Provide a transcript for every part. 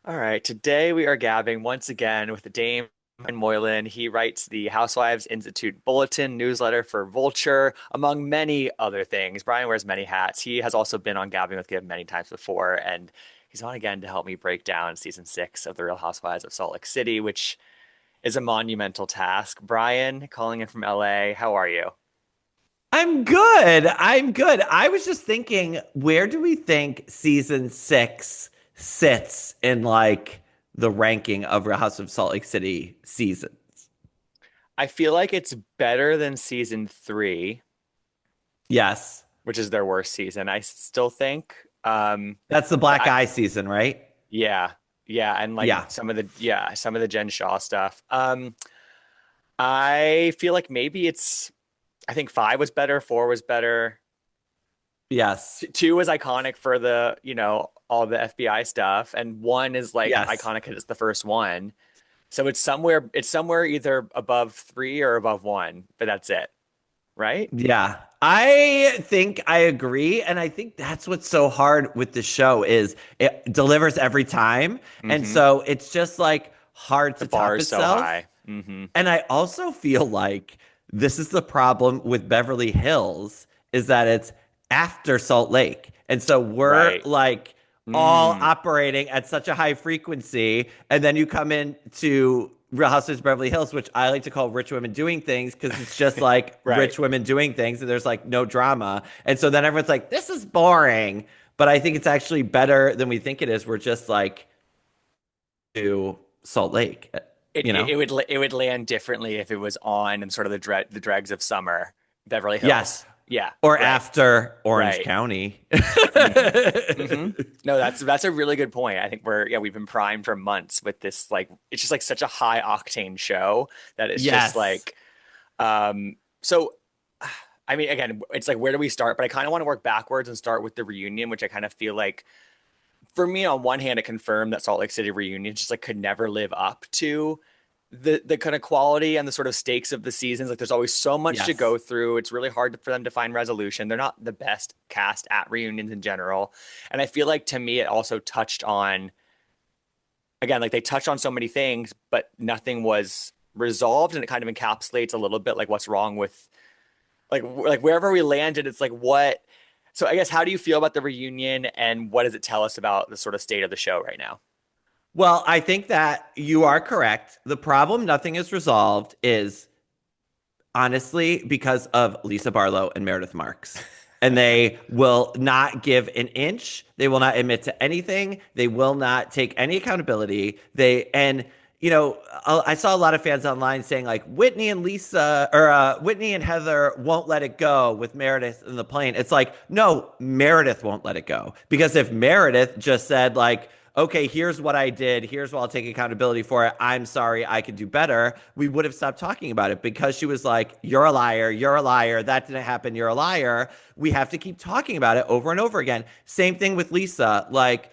All right, today we are gabbing once again with the Dame and Moylan. He writes the Housewives Institute Bulletin newsletter for Vulture, among many other things. Brian wears many hats. He has also been on Gabbing with Gib many times before, and he's on again to help me break down season 6 of The Real Housewives of Salt Lake City, which is a monumental task. Brian, calling in from LA, how are you? I'm good. I'm good. I was just thinking, where do we think season six sits in like the ranking of Real House of Salt Lake City seasons? I feel like it's better than season 3, Yes. which is their worst season, I still think. That's the But Black Eye season, right? Yeah. Yeah, and like Yeah. some of the Jen Shaw stuff. I feel like maybe I think 5 was better, 4 was better. Yes. 2 was iconic for all the FBI stuff, and 1 is like Yes. iconic because it's the first one. So it's somewhere either above 3 or above 1, but that's it, right? Yeah. I think I agree. And I think that's what's so hard with the show is it delivers every time. And Mm-hmm. so it's just like hard The to bar top is so itself. high. Mm-hmm. And I also feel like this is the problem with Beverly Hills is that it's after Salt Lake. And so we're Right. like all Mm. operating at such a high frequency. And then you come into Real Housewives of Beverly Hills, which I like to call rich women doing things because it's just like Right. rich women doing things and there's like no drama. And so then everyone's like, this is boring. But I think it's actually better than we think it is. We're just like to Salt Lake, It, you it, know? it would it would land differently if it was on in sort of the dregs of summer, Beverly Yes. Hills. Yeah, Or right, after Orange right. County. Hmm. Hmm. No, that's a really good point. I think we've been primed for months with this, like it's just like such a high octane show that it's just Yes. like so I mean, again, it's like where do we start? But I kind of want to work backwards and start with the reunion, which I kind of feel like for me, on one hand, it confirmed that Salt Lake City reunion just like could never live up to the kind of quality and the sort of stakes of the seasons. Like there's always so much to Yes. go through. It's really hard for them to find resolution. They're not the best cast at reunions in general. And I feel like to me it also touched on, again, like they touched on so many things, but nothing was resolved, and it kind of encapsulates a little bit like what's wrong with like wherever we landed, it's like what. So I guess how do you feel about the reunion, and what does it tell us about the sort of state of the show right now? Well, I think that you are correct. The problem nothing is resolved is honestly because of Lisa Barlow and Meredith Marks. And they will not give an inch. They will not admit to anything. They will not take any accountability. I saw a lot of fans online saying like Whitney and Lisa or Whitney and Heather won't let it go with Meredith in the plane. It's like, no, Meredith won't let it go. Because if Meredith just said like, okay, here's what I did. Here's what I'll take accountability for it. I'm sorry. I could do better. We would have stopped talking about it because she was like, you're a liar. You're a liar. That didn't happen. You're a liar. We have to keep talking about it over and over again. Same thing with Lisa. Like,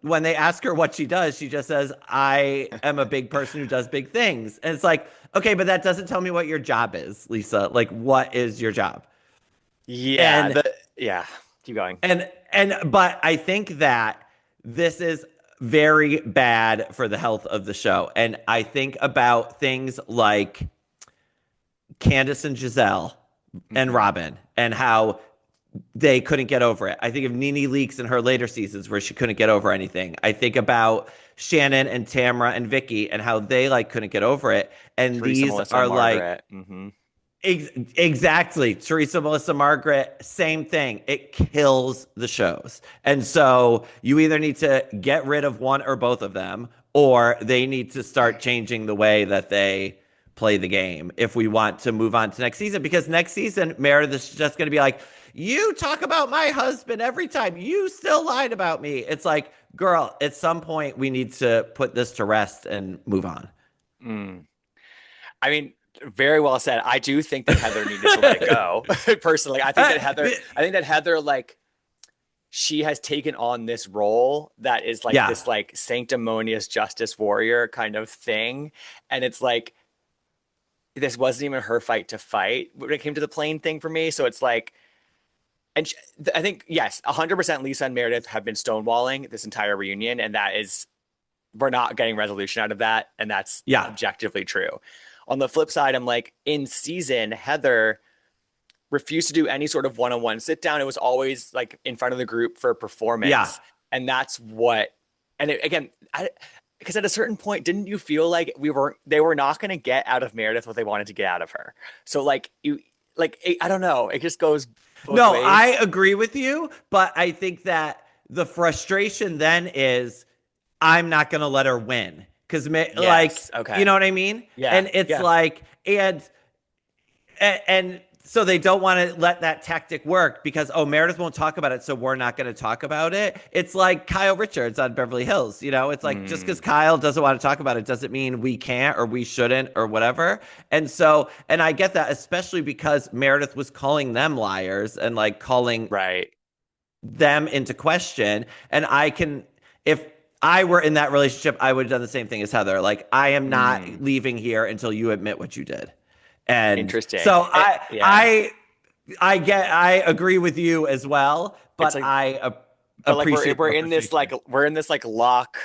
when they ask her what she does, she just says, I am a big person who does big things. And it's like, okay, but that doesn't tell me what your job is, Lisa. Like, what is your job? Yeah, And yeah, keep going. but I think that this is very bad for the health of the show. And I think about things like Candace and Giselle and Hmm. Robin and how they couldn't get over it. I think of Nene Leakes in her later seasons where she couldn't get over anything. I think about Shannon and Tamra and Vicky and how they like couldn't get over it. And Teresa, these Melissa, are like Margaret. Hmm. exactly. Teresa, Melissa, Margaret, same thing. It kills the shows. And so you either need to get rid of one or both of them, or they need to start changing the way that they play the game if we want to move on to next season. Because next season, Meredith is just going to be like, you talk about my husband every time. You still lied about me. It's like, girl, at some point, we need to put this to rest and move on. Mm. I mean, very well said. I do think that Heather needed to let it go. Personally, I think that Heather, like, she has taken on this role that is like yeah. this like sanctimonious justice warrior kind of thing, and it's like this wasn't even her fight to fight when it came to the plane thing for me. So it's like, and I think yes, 100% Lisa and Meredith have been stonewalling this entire reunion, and that is we're not getting resolution out of that, and that's Yeah. objectively true. On the flip side, I'm like, in season, Heather refused to do any sort of one-on-one sit down. It was always like in front of the group for Yeah. performance. And that's what, and it, again, because at a certain point, didn't you feel like they were not going to get out of Meredith what they wanted to get out of her? So like I don't know. It just goes both No, I ways. agree with you, but I think that the frustration then is I'm not going to let her win because like, Yes. you Okay. know what I mean? Yeah. And it's Yeah. like, and so they don't want to let that tactic work because Meredith won't talk about it, so we're not going to talk about it. It's like Kyle Richards on Beverly Hills. It's like just because Mm, Kyle doesn't want to talk about it doesn't mean we can't or we shouldn't or whatever. And I get that, especially because Meredith was calling them liars and like calling right. them into question. And if I were in that relationship, I would have done the same thing as Heather. Like, I am not Mm, leaving here until you admit what you did. And interesting. so Yeah. I agree with you as well, It's but like, I but like appreciate we're the in this frustration. like we're in this like lock,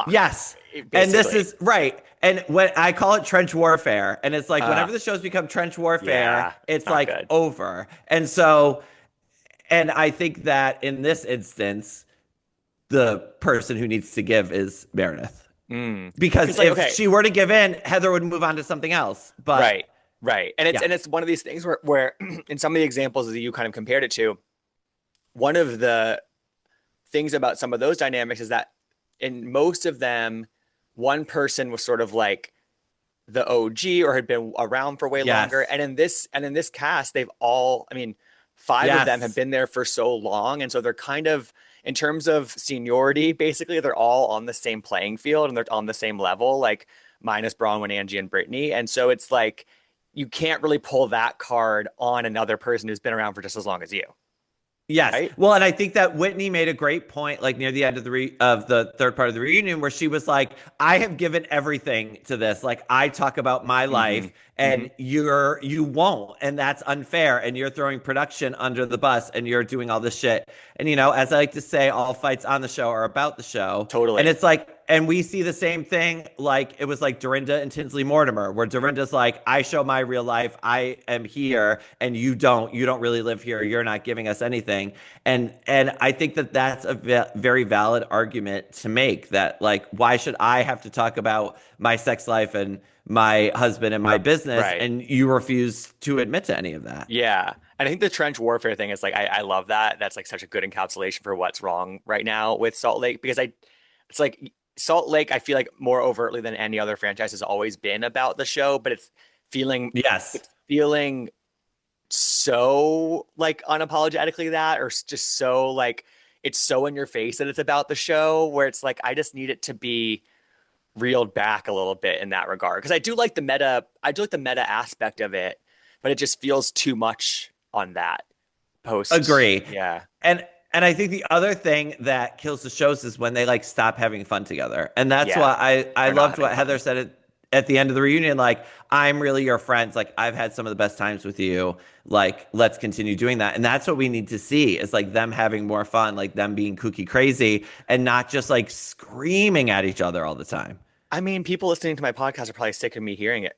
Yes. And this basically. is right. And when I call it trench warfare, and it's like Uh, whenever the shows become trench warfare, yeah, it's it's not like good. over. And I think that in this instance, the person who needs to give is Meredith. Mm. Because Because like, if okay, she were to give in, Heather would move on to something else. But right, right, and yeah, it's one of these things where in some of the examples that you kind of compared it to, one of the things about some of those dynamics is that in most of them, one person was sort of like the OG or had been around for way longer. yes, And in this cast, they've all, I mean, five of them have yes, been there for so long, and so they're kind of in terms of seniority, basically, they're all on the same playing field and they're on the same level, like minus Bronwyn, Angie, and Brittany. And so it's like you can't really pull that card on another person who's been around for just as long as you, yes. right? Well, and I think that Whitney made a great point, like near the end of of the third part of the reunion, where she was like, "I have given everything to this. Like, I talk about my Mm-hmm. life, Mm-hmm. and you won't, and that's unfair. And you're throwing production under the bus, and you're doing all this shit. And as I like to say, all fights on the show are about the show. And Totally. it's like, and we see the same thing. Like it was like Dorinda and Tinsley Mortimer, where Dorinda's like, I show my real life. I am here, and you don't. You don't really live here. You're not giving us anything. And I think that that's a very valid argument to make. That like, why should I have to talk about my sex life and my husband and my business, Right. and you refuse to admit to any of that? Yeah. And I think the trench warfare thing is like I love that. That's like such a good encapsulation for what's wrong right now with Salt Lake because it's like Salt Lake, I feel like more overtly than any other franchise has always been about the show, but feeling Yes. it's feeling so like unapologetically that or just so like it's so in your face that it's about the show where it's like I just need it to be reeled back a little bit in that regard because I do like the meta aspect of it, but it just feels too much on that post. Agree. Yeah. And I think the other thing that kills the shows is when they like stop having fun together. And that's Yeah. why I They're not loved having what fun. Heather said at the end of the reunion. Like, I'm really your friends. Like, I've had some of the best times with you. Like, let's continue doing that. And that's what we need to see is like them having more fun, like them being kooky crazy and not just like screaming at each other all the time. I mean, people listening to my podcast are probably sick of me hearing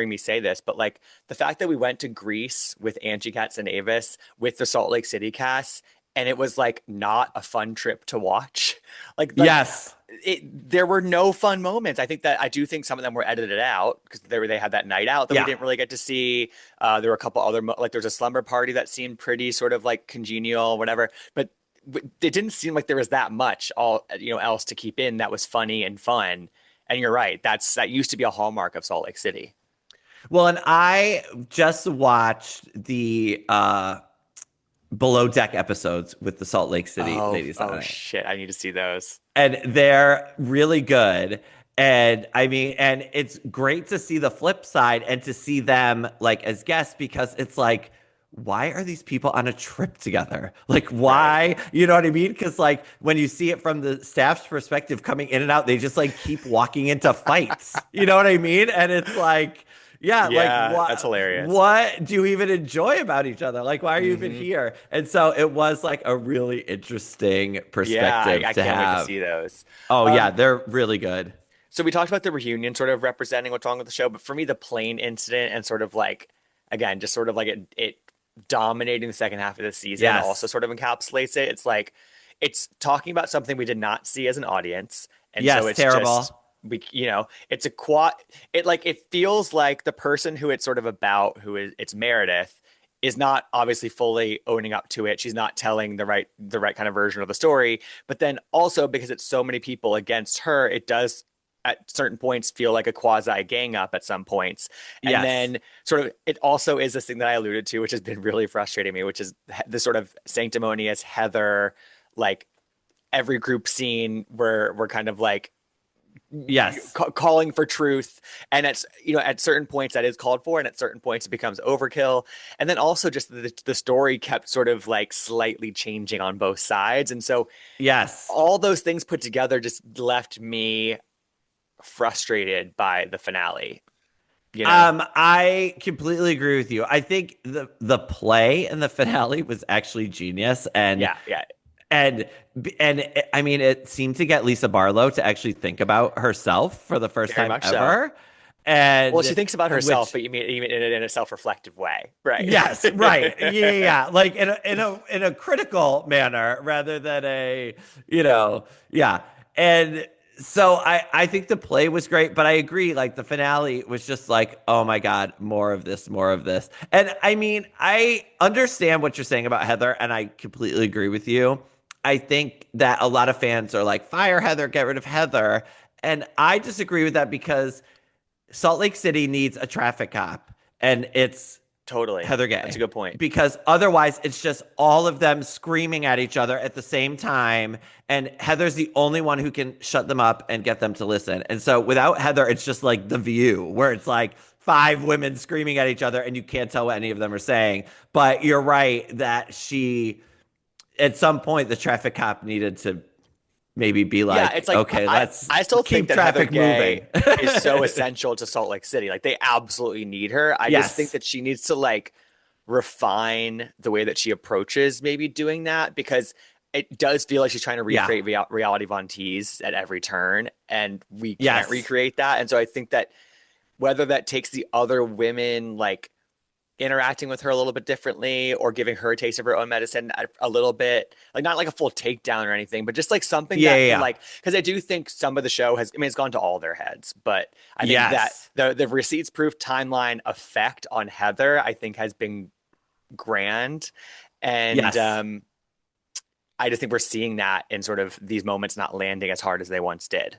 me say this, but like the fact that we went to Greece with Angie Katz and Avis with the Salt Lake City cast, and it was like not a fun trip to watch. Like Yes. there were no fun moments. I do think some of them were edited out because they had that night out that we Yeah. didn't really get to see. There were a couple other like there's a slumber party that seemed pretty sort of like congenial, whatever. But it didn't seem like there was that much all else to keep in that was funny and fun. And you're right. That used to be a hallmark of Salt Lake City. Well, and I just watched the below deck episodes with the Salt Lake City Oh, ladies oh on it. shit! I need to see those. And they're really good. And I mean, and it's great to see the flip side and to see them like as guests because it's like, why are these people on a trip together? Like, Right. why? You know what I mean? Because like when you see it from the staff's perspective coming in and out, they just like keep walking into fights. You know what I mean? And it's like, Yeah, like Yeah, that's hilarious. what do you even enjoy about each other? Like why are you even Hmm. here? And so it was like a really interesting Yeah, perspective I to can't wait to have. see those. Oh yeah, Um, they're really good. so we talked about the reunion sort of representing what's wrong with the show, but for me, the plane incident and sort of like, again, just sort of like it dominating the second half of the season also Yes. sort of encapsulates it. It's like it's talking about something we did not see as an audience, and so Yes, it's just terrible. it's a quad. It feels like the person who it's sort of about, who is it's Meredith, is not obviously fully owning up to it. She's not telling the right kind of version of the story. But then also because it's so many people against her, it does at certain points feel like a quasi gang up at some points. And Yes. then sort of it also is this thing that I alluded to, which has been really frustrating me, which is the sort of sanctimonious Heather, like every group scene where we're kind of like Yes. calling for truth, and at certain points that is called for, and at certain points it becomes overkill. And then also just the story kept sort of like slightly changing on both sides, and so Yes. all those things put together just left me frustrated by the finale. I completely agree with you. I think the play and the finale was actually genius, Yeah, yeah, and and I mean, it seemed to get Lisa Barlow to actually think about herself for the first very time much so. ever, Well, she and thinks about herself, which but you mean even in a self-reflective way, right? yes, right, yeah, like in a critical manner rather than yeah, and so I think the play was great, but I agree, like the finale was just like, oh my God, more of this, and I mean, I understand what you're saying about Heather, and I completely agree with you. I think that a lot of fans are like, fire Heather, get rid of Heather, and I disagree with that because Salt Lake City needs a traffic cop, and it's Totally. Heather That's a Gay. good point. Because otherwise, it's just all of them screaming at each other at the same time. And Heather's the only one who can shut them up and get them to listen. And so without Heather, it's just like The View, where it's like five women screaming at each other and you can't tell what any of them are saying. But you're right that at some point, the traffic cop needed to maybe be Yeah, it's like, like okay, I let's I still think keep that Heather traffic Gay moving. is so essential to Salt Lake City. Like they absolutely need her. I just think Yes. that she needs to like refine the way that she approaches maybe doing that, because it does feel like she's trying to Yeah. recreate reality Von Teese at every turn, and we can't Yes. recreate that. And so I think that whether that takes the other women like interacting with her a little bit differently or giving her a taste of her own medicine a little bit, like not like a full takedown or anything, but just like something Yeah. that Yeah. can Yeah. like, because I do think some of the show has, I mean, it's gone to all their heads, but I think that Yes. the receipts proof timeline effect on Heather, I think has been grand. And Yes. I just think we're seeing that in sort of these moments not landing as hard as they once did?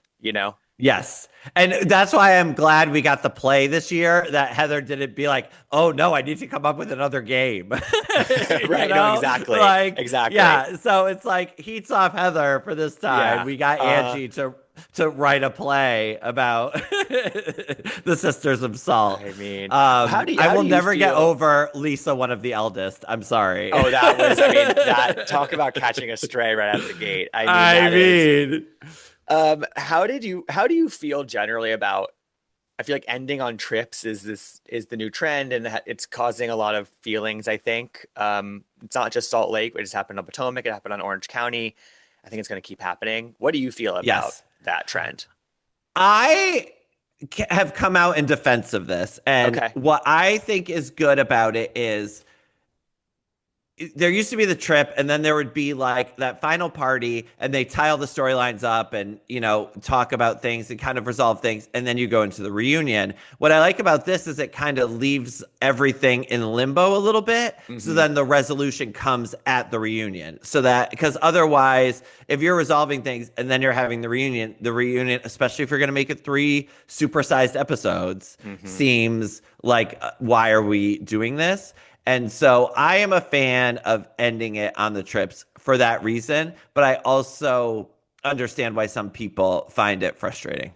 Yes. And that's why I'm glad we got the play this year that Heather didn't be like, oh no, I need to come up with another game. You Right. No, know? exactly. Like, Exactly. yeah. So it's like heats off Heather for this time. Yeah. We got Angie to write a play about the Sisters of Salt. I mean, how do you, I how will do you never get feel? over Lisa, one of the eldest. I'm sorry. Oh, that was, I mean, that talk about catching a stray right out of the gate. I mean, I that is, mean, how do you feel generally about, I feel like ending on trips is the new trend, and it's causing a lot of feelings, I think. It's not just Salt Lake, it just happened on Potomac, it happened on Orange County. I think it's going to keep happening. What do you feel about yes. that trend? I have come out in defense of this. And Okay. what I think is good about it is there used to be the trip, and then there would be like that final party, and they tie all the storylines up and, talk about things and kind of resolve things. And then you go into the reunion. What I like about this is it kind of leaves everything in limbo a little bit. So Hmm. then the resolution comes at the reunion. So that, because otherwise, if you're resolving things and then you're having the reunion, especially if you're going to make it three supersized episodes, Hmm. seems like, why are we doing this? And so I am a fan of ending it on the trips for that reason, but I also understand why some people find it frustrating.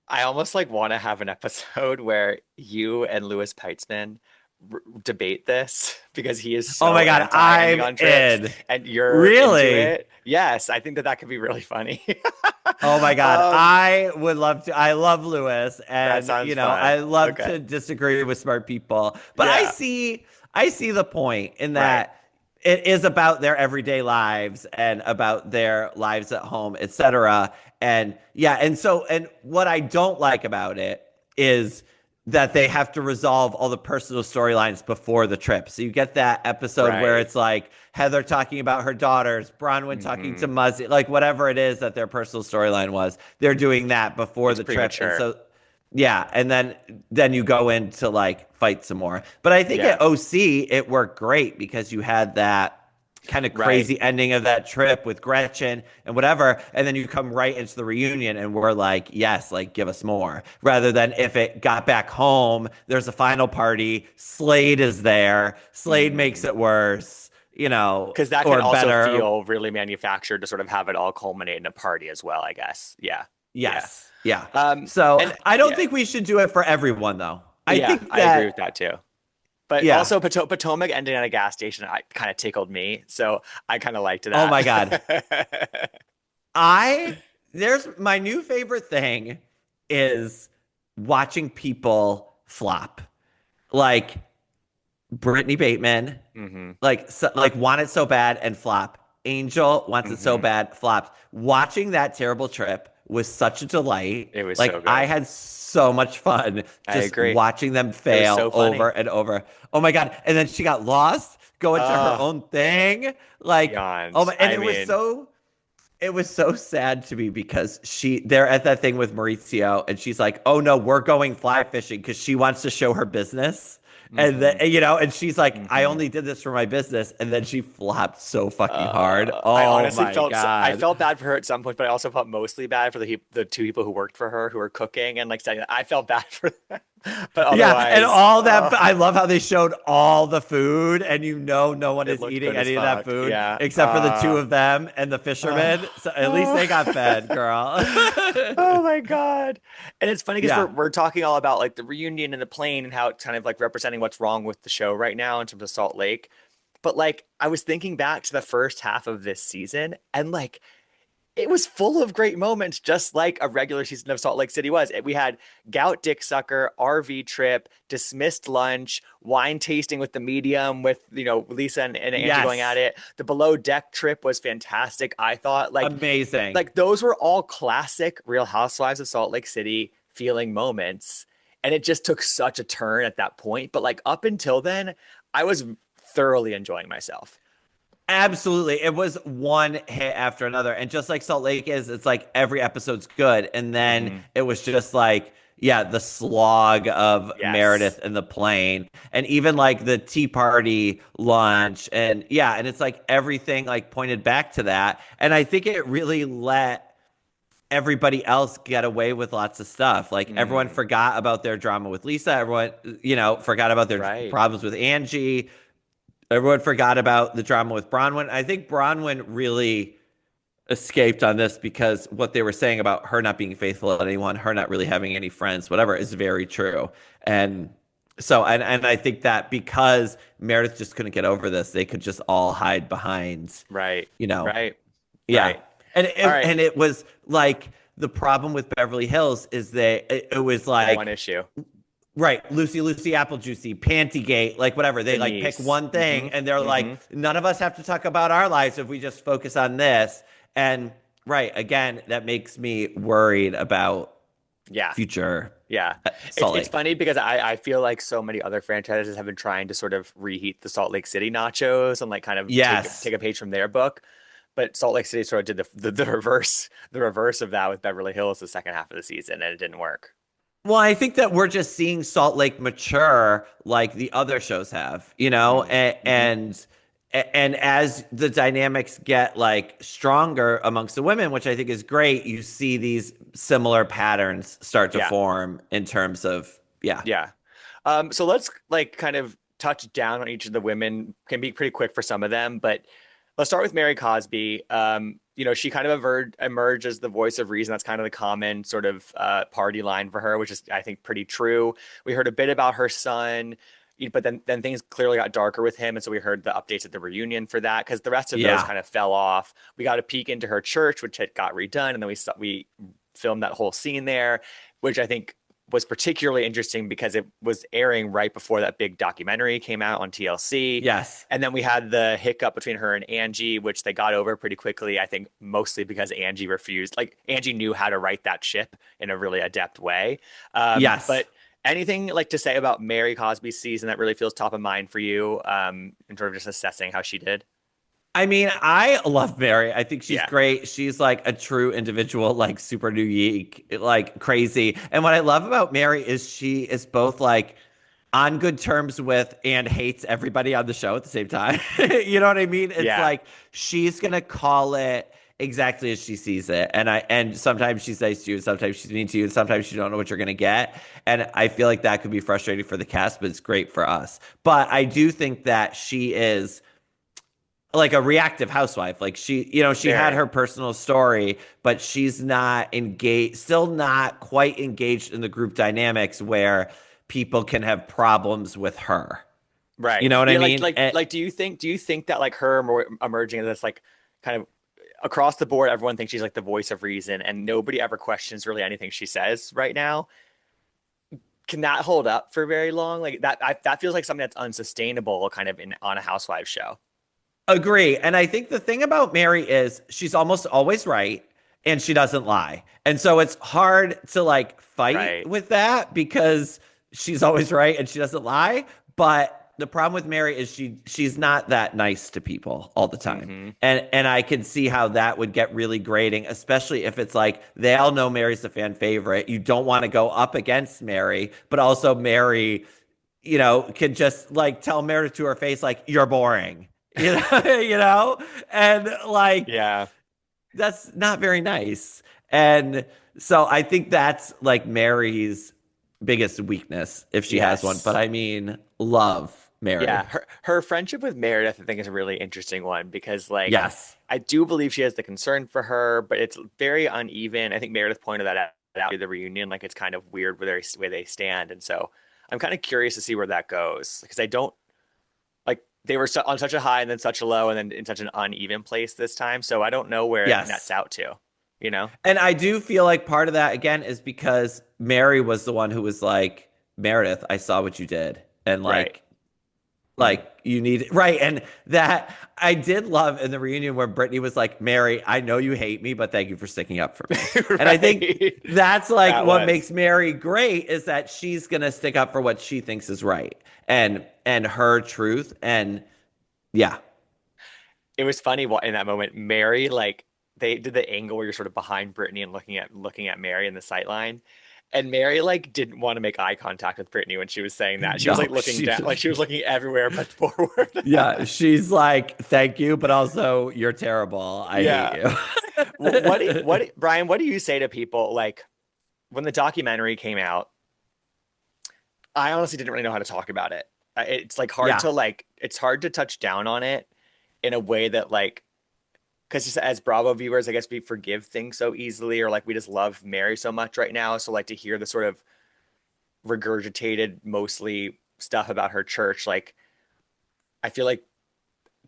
I almost like want to have an episode where you and Louis Peitzman debate this, because he is Oh so my God, anti ending I'm on trips in. and you're into Really? it. Yes, I think that that could be really funny. Oh my God. Um, I would love to. I love Lewis that and sounds I fun. love Okay. to disagree with smart people. But Yeah. I see the point in Right. that it is about their everyday lives and about their lives at home, etc. And yeah, and what I don't like about it is that they have to resolve all the personal storylines before the trip. So you get that episode where Right. it's like Heather talking about her daughters, Bronwyn talking to Hmm. Muzzy, like whatever it is that their personal storyline was. They're doing that before It's the trip. And premature. so yeah, and then you go in to like fight some more. But I think Yeah. at OC it worked great because you had that kind of Right. crazy ending of that trip with Gretchen and whatever, and then you come right into the reunion and we're like, yes, like give us more. Rather than if it got back home, there's a final party, Slade is there, Slade makes Hmm. it worse, Because that can or also better. feel really manufactured to sort of have it all culminate in a party as well, I guess. Yeah. Yeah. Yes. Yeah. Um, So and I don't yeah, think we should do it for everyone though. I yeah, think I agree with that that too. But yeah. also Potomac ending at a gas station I kind of tickled me, so I kind of liked Oh my God. that. I there's my new favorite thing is watching people flop. Like Brittany Bateman, Hmm. like want it so bad and flop. Angel wants it so Hmm. bad, flops. Watching that terrible trip was such a delight. It was so Like I good. had so much fun I just agree. watching them It was fail so over funny. and over. Oh my God. And then she got lost, going to her Oh, own thing. Like, oh beyond. my, and I mean, it was so sad to me because they're at that thing with Maurizio and she's like, "Oh no, we're going fly fishing because she wants to show her business." And hmm, and she's like, "I hmm. only did this for my business." And then she flopped so fucking hard. I Oh honestly my I God. felt bad for her at some point, but I also felt mostly bad for the two people who worked for her who were cooking and like saying that I felt bad for them. But Yeah, and otherwise, all that I love how they showed all the food and no one it is looked eating good as any of that fuck. food Yeah. except for the two of them and the Uh, fishermen. So at least they got fed, girl. oh my God. And it's funny because Yeah. we're talking all about like the reunion and the plane and how it's kind of like representing what's wrong with the show right now in terms of Salt Lake. But like I was thinking back to the first half of this season and like it was full of great moments, just like a regular season of Salt Lake City was. We had gout dick sucker, RV trip, dismissed lunch, wine tasting with the medium, with Lisa and Angie going at Yes. it. The below deck trip was fantastic. I thought Amazing. like those were all classic Real Housewives of Salt Lake City feeling moments, and it just took such a turn at that point. But like up until then, I was thoroughly enjoying myself. Absolutely. It was one hit after another. And just like Salt Lake is, it's like every episode's good. And then Hmm. it was just like, yeah, the slog of Yes. Meredith and the plane. And even like the Tea Party lunch. And yeah, and it's like everything like pointed back to that. And I think it really let everybody else get away with lots of stuff. Like everyone Mm, forgot about their drama with Lisa. Everyone, forgot about their right. problems with Angie. Everyone forgot about the drama with Bronwyn. I think Bronwyn really escaped on this because what they were saying about her not being faithful to anyone, her not really having any friends, whatever, is very true. And and I think that because Meredith just couldn't get over this, they could just all hide behind, Right. you know, Right. yeah. Right. And All right. it was like the problem with Beverly Hills is that it was One like issue. right, Lucy Apple Juicy, Pantygate, like whatever. They like pick Denise. one Hmm. thing and they're like, Hmm. none of us have to talk about our lives if we just focus on this. And right, again, that makes me worried about Yeah. future Yeah. Salt It's Lake. funny because I feel like so many other franchises have been trying to sort of reheat the Salt Lake City nachos and like kind of Yes. take a page from their book. But Salt Lake City sort of did the reverse of that with Beverly Hills the second half of the season, and it didn't work. Well, I think that we're just seeing Salt Lake mature like the other shows have, Mm, hmm. and as the dynamics get like stronger amongst the women, which I think is great, you see these similar patterns start to Yeah. form in terms of yeah. Yeah. So let's like kind of touch down on each of the women. Can be pretty quick for some of them, but let's start with Mary Cosby. She kind of emerged as the voice of reason. That's kind of the common sort of party line for her, which is I think pretty true. We heard a bit about her son. but then things clearly got darker with him, and so we heard the updates at the reunion for that because the rest of those Yeah. kind of fell off. We got a peek into her church, which had got redone, and then we filmed that whole scene there, which I think was particularly interesting because it was airing right before that big documentary came out on TLC. Yes. And then we had the hiccup between her and Angie, which they got over pretty quickly. I think mostly because Angie refused. Like Angie knew how to write that ship in a really adept way. Yes. But anything like to say about Mary Cosby's season that really feels top of mind for you, in sort of just assessing how she did? I mean, I love Mary. I think she's Yeah, great. She's like a true individual, like super unique, like crazy. And what I love about Mary is she is both like on good terms with and hates everybody on the show at the same time. You know what I mean? It's yeah, like she's gonna call it exactly as she sees it. And sometimes she's nice to you, and sometimes she's mean to you, and sometimes you don't know what you're gonna get. And I feel like that could be frustrating for the cast, but it's great for us. But I do think that she is like a reactive housewife. Like she had very. her personal story, but she's not engaged, still not quite engaged in the group dynamics where people can have problems with her. Right. You know what I Yeah, like mean? like like do you think that like her emerging as this like kind of across the board everyone thinks she's like the voice of reason and nobody ever questions really anything she says right now. Can that hold up for very long? Like that feels like something that's unsustainable kind of in on a housewives show. Agree. And I think the thing about Mary is she's almost always right and she doesn't lie. And so it's hard to like fight Right. with that because she's always right and she doesn't lie. But the problem with Mary is she's not that nice to people all the time. Hmm. And I can see how that would get really grating, especially if it's like they all know Mary's the fan favorite. You don't want to go up against Mary, but also Mary, can just like tell Meredith to her face, like, you're boring. You know, and like Yeah. that's not very nice. And so I think that's like Mary's biggest weakness if she has one. But Yes. I mean, love Yeah, Mary. her friendship with Meredith, I think, is a really interesting one because, like, Yes. I do believe she has the concern for her, but it's very uneven. I think Meredith pointed that out at the reunion, like it's kind of weird where they stand, and so I'm kind of curious to see where that goes because I don't like they were on such a high and then such a low and then in such an uneven place this time, so I don't know where it nets Yes. out to, you know? And I do feel like part of that again is because Mary was the one who was like, Meredith, I saw what you did. And Right. like you need right. And that I did love in the reunion where Brittany was like, Mary, I know you hate me, but thank you for sticking up for me. And I think Right. that's like That what was. makes Mary great is that she's gonna stick up for what she thinks is right and her truth. And yeah. It was funny in that moment, Mary, like they did the angle where you're sort of behind Brittany and looking at Mary in the sight line. And Mary like didn't want to make eye contact with Brittany when she was saying that. She was No, like looking she down, like she was looking everywhere but forward. yeah, she's like, thank you, but also you're terrible. I hate Yeah. you. Brian, what do you say to people like when the documentary came out? I honestly didn't really know how to talk about it. It's like hard Yeah. to it's hard to touch down on it in a way that like because just as Bravo viewers, I guess we forgive things so easily, or like we just love Mary so much right now. So like to hear the sort of regurgitated mostly stuff about her church, like I feel like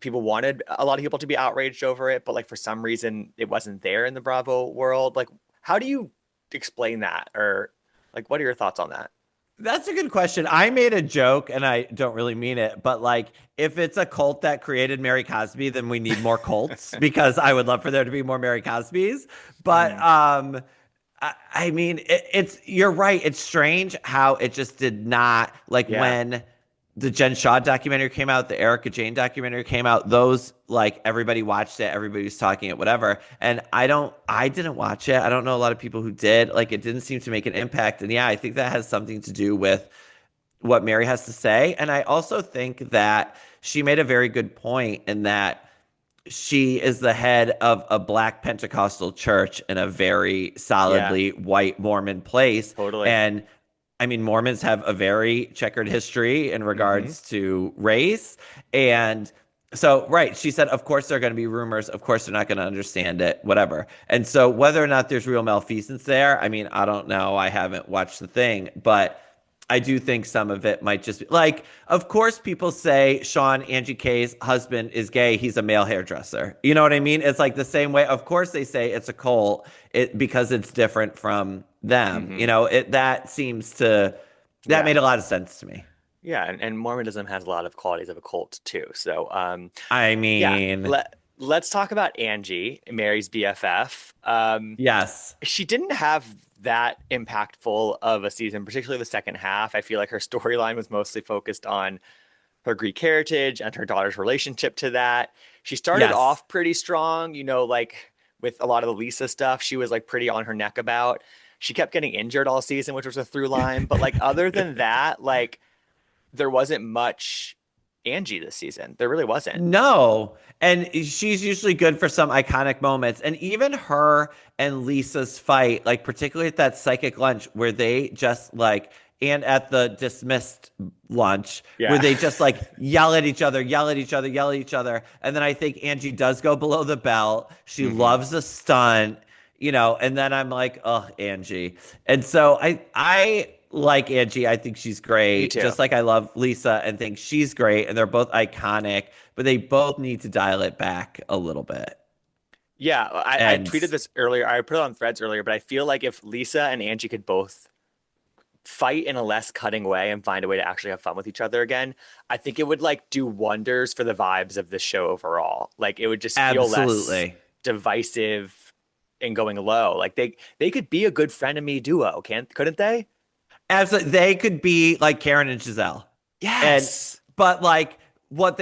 people wanted a lot of people to be outraged over it, but like for some reason it wasn't there in the Bravo world. Like, how do you explain that, or like what are your thoughts on that? That's a good question. I made a joke and I don't really mean it, but like if it's a cult that created Mary Cosby, then we need more cults because I would love for there to be more Mary Cosbys. But Mm, I mean it's you're right. It's strange how it just did not like yeah, when the Jen Shaw documentary came out, the Erica Jane documentary came out, those like everybody watched it, everybody was talking it, whatever. And I didn't watch it. I don't know a lot of people who did. Like it didn't seem to make an impact. And yeah, I think that has something to do with what Mary has to say. And I also think that she made a very good point in that she is the head of a black Pentecostal church in a very yeah, solidly white Mormon place. totally. And I mean, Mormons have a very checkered history in Hmm. regards to race. And so, right, she said, of course, there are going to be rumors. Of course, they're not going to understand it, whatever. And so, whether or not there's real malfeasance there, I mean, I don't know. I haven't watched the thing, but I do think some of it might just be like, of course, people say Sean, Angie K's husband is gay. He's a male hairdresser. You know what I mean? It's like the same way. Of course, they say it's a cult because it's different from them. Hmm. That seems to, that Yeah. made a lot of sense to me. Yeah. And Mormonism has a lot of qualities of a cult too. So, I yeah, mean, let's talk about Angie, Mary's BFF. yes. She didn't have that impactful of a season, particularly the second half. I feel like her storyline was mostly focused on her Greek heritage and her daughter's relationship to that. She started Yes. off pretty strong, like with a lot of the Lisa stuff, she was like pretty on her neck about. She kept getting injured all season, which was a through line. But like other than that, like there wasn't much Angie this season. There really wasn't. No. And she's usually good for some iconic moments. And even her and Lisa's fight, like particularly at that psychic lunch where they just like, and at the dismissed lunch where Yeah. they just like yell at each other, yell at each other, yell at each other. And then I think Angie does go below the belt. She Hmm. loves a stunt, and then I'm like, oh, Angie. And so I like Angie. I think she's Me great. too. Just like I love Lisa and think she's great. And they're both iconic, but they both need to dial it back a little bit. Yeah, I And tweeted this earlier. I put it on threads earlier, but I feel like if Lisa and Angie could both fight in a less cutting way and find a way to actually have fun with each other again, I think it would like do wonders for the vibes of the show overall. Like it would just feel less absolutely. divisive and going low. Like they could be a good frenemy duo, couldn't they? Absolutely. They could be like Karen and Giselle. And Yes. but like what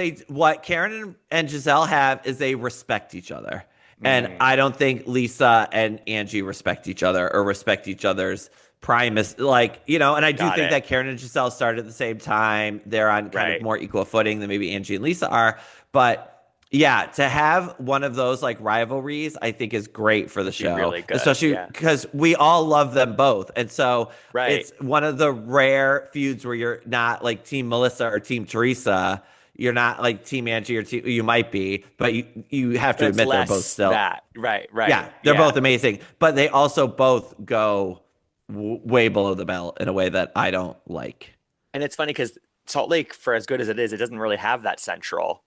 Karen and Giselle have is they respect each other. And Mm, I don't think Lisa and Angie respect each other or respect each other's primus and I do got think it. that Karen and Giselle started at the same time. They're on kind of Right. more equal footing than maybe Angie and Lisa are. But yeah, to have one of those like rivalries, I think is great for the Would be show, really good. especially Yeah. because we all love them both. And so Right. it's one of the rare feuds where you're not like Team Melissa or Team Teresa. You're not like Team Angie or team, you might be, but you have to But it's admit they're both less still, that. Right, right. yeah, they're Yeah. both amazing, but they also both go way below the belt in a way that I don't like. And it's funny because Salt Lake, for as good as it is, it doesn't really have that central,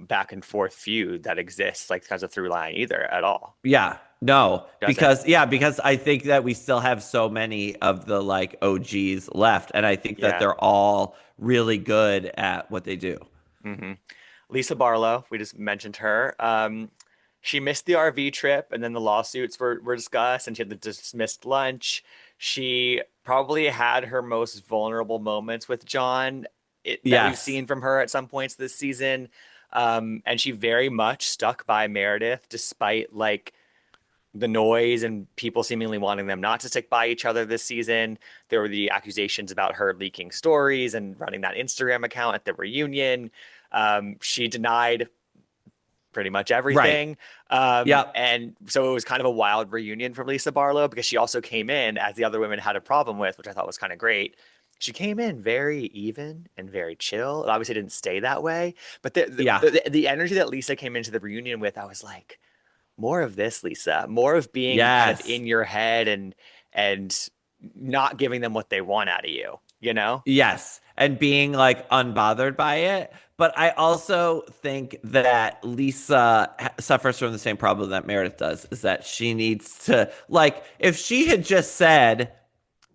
back and forth feud that exists like as a through line either at all. Yeah, no, Doesn't. because I think that we still have so many of the like OGs left, and I think that Yeah. they're all really good at what they do. Hmm. Lisa Barlow, we just mentioned her. She missed the RV trip, and then the lawsuits were discussed, and she had the dismissed lunch. She probably had her most vulnerable moments with John that we've Yes, seen from her at some points this season. And she very much stuck by Meredith despite like the noise and people seemingly wanting them not to stick by each other this season. There were the accusations about her leaking stories and running that Instagram account at the reunion. She denied pretty much right. everything. Yep. And so it was kind of a wild reunion from Lisa Barlow because she also came in, as the other women had a problem with, which I thought was kind of great. She came in very even and very chill. It obviously didn't stay that way, but Yeah. the energy that Lisa came into the reunion with, I was like, more of this, Lisa. More of being kind of Yes. in your head and not giving them what they want out of you, you know? Yes. And being like unbothered by it. But I also think that Lisa suffers from the same problem that Meredith does, is that she needs to, like, if she had just said,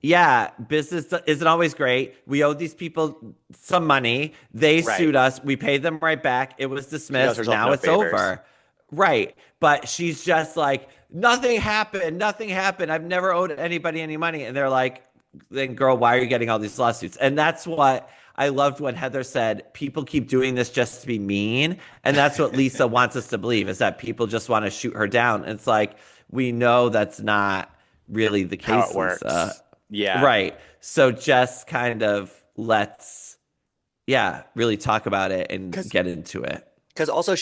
yeah, business isn't always great. We owe these people some money. They Right. sued us. We paid them right back. It was She does dismissed. herself Now no it's favors. over. Right. But she's just like, nothing happened. Nothing happened. I've never owed anybody any money. And they're like, then girl, why are you getting all these lawsuits? And that's what I loved when Heather said, people keep doing this just to be mean. And that's what Lisa wants us to believe, is that people just want to shoot her down. And it's like, we know that's not really the How it case, Lisa. works. Yeah. Right. So just kind of let's, yeah, really talk about it and Because get into it. because also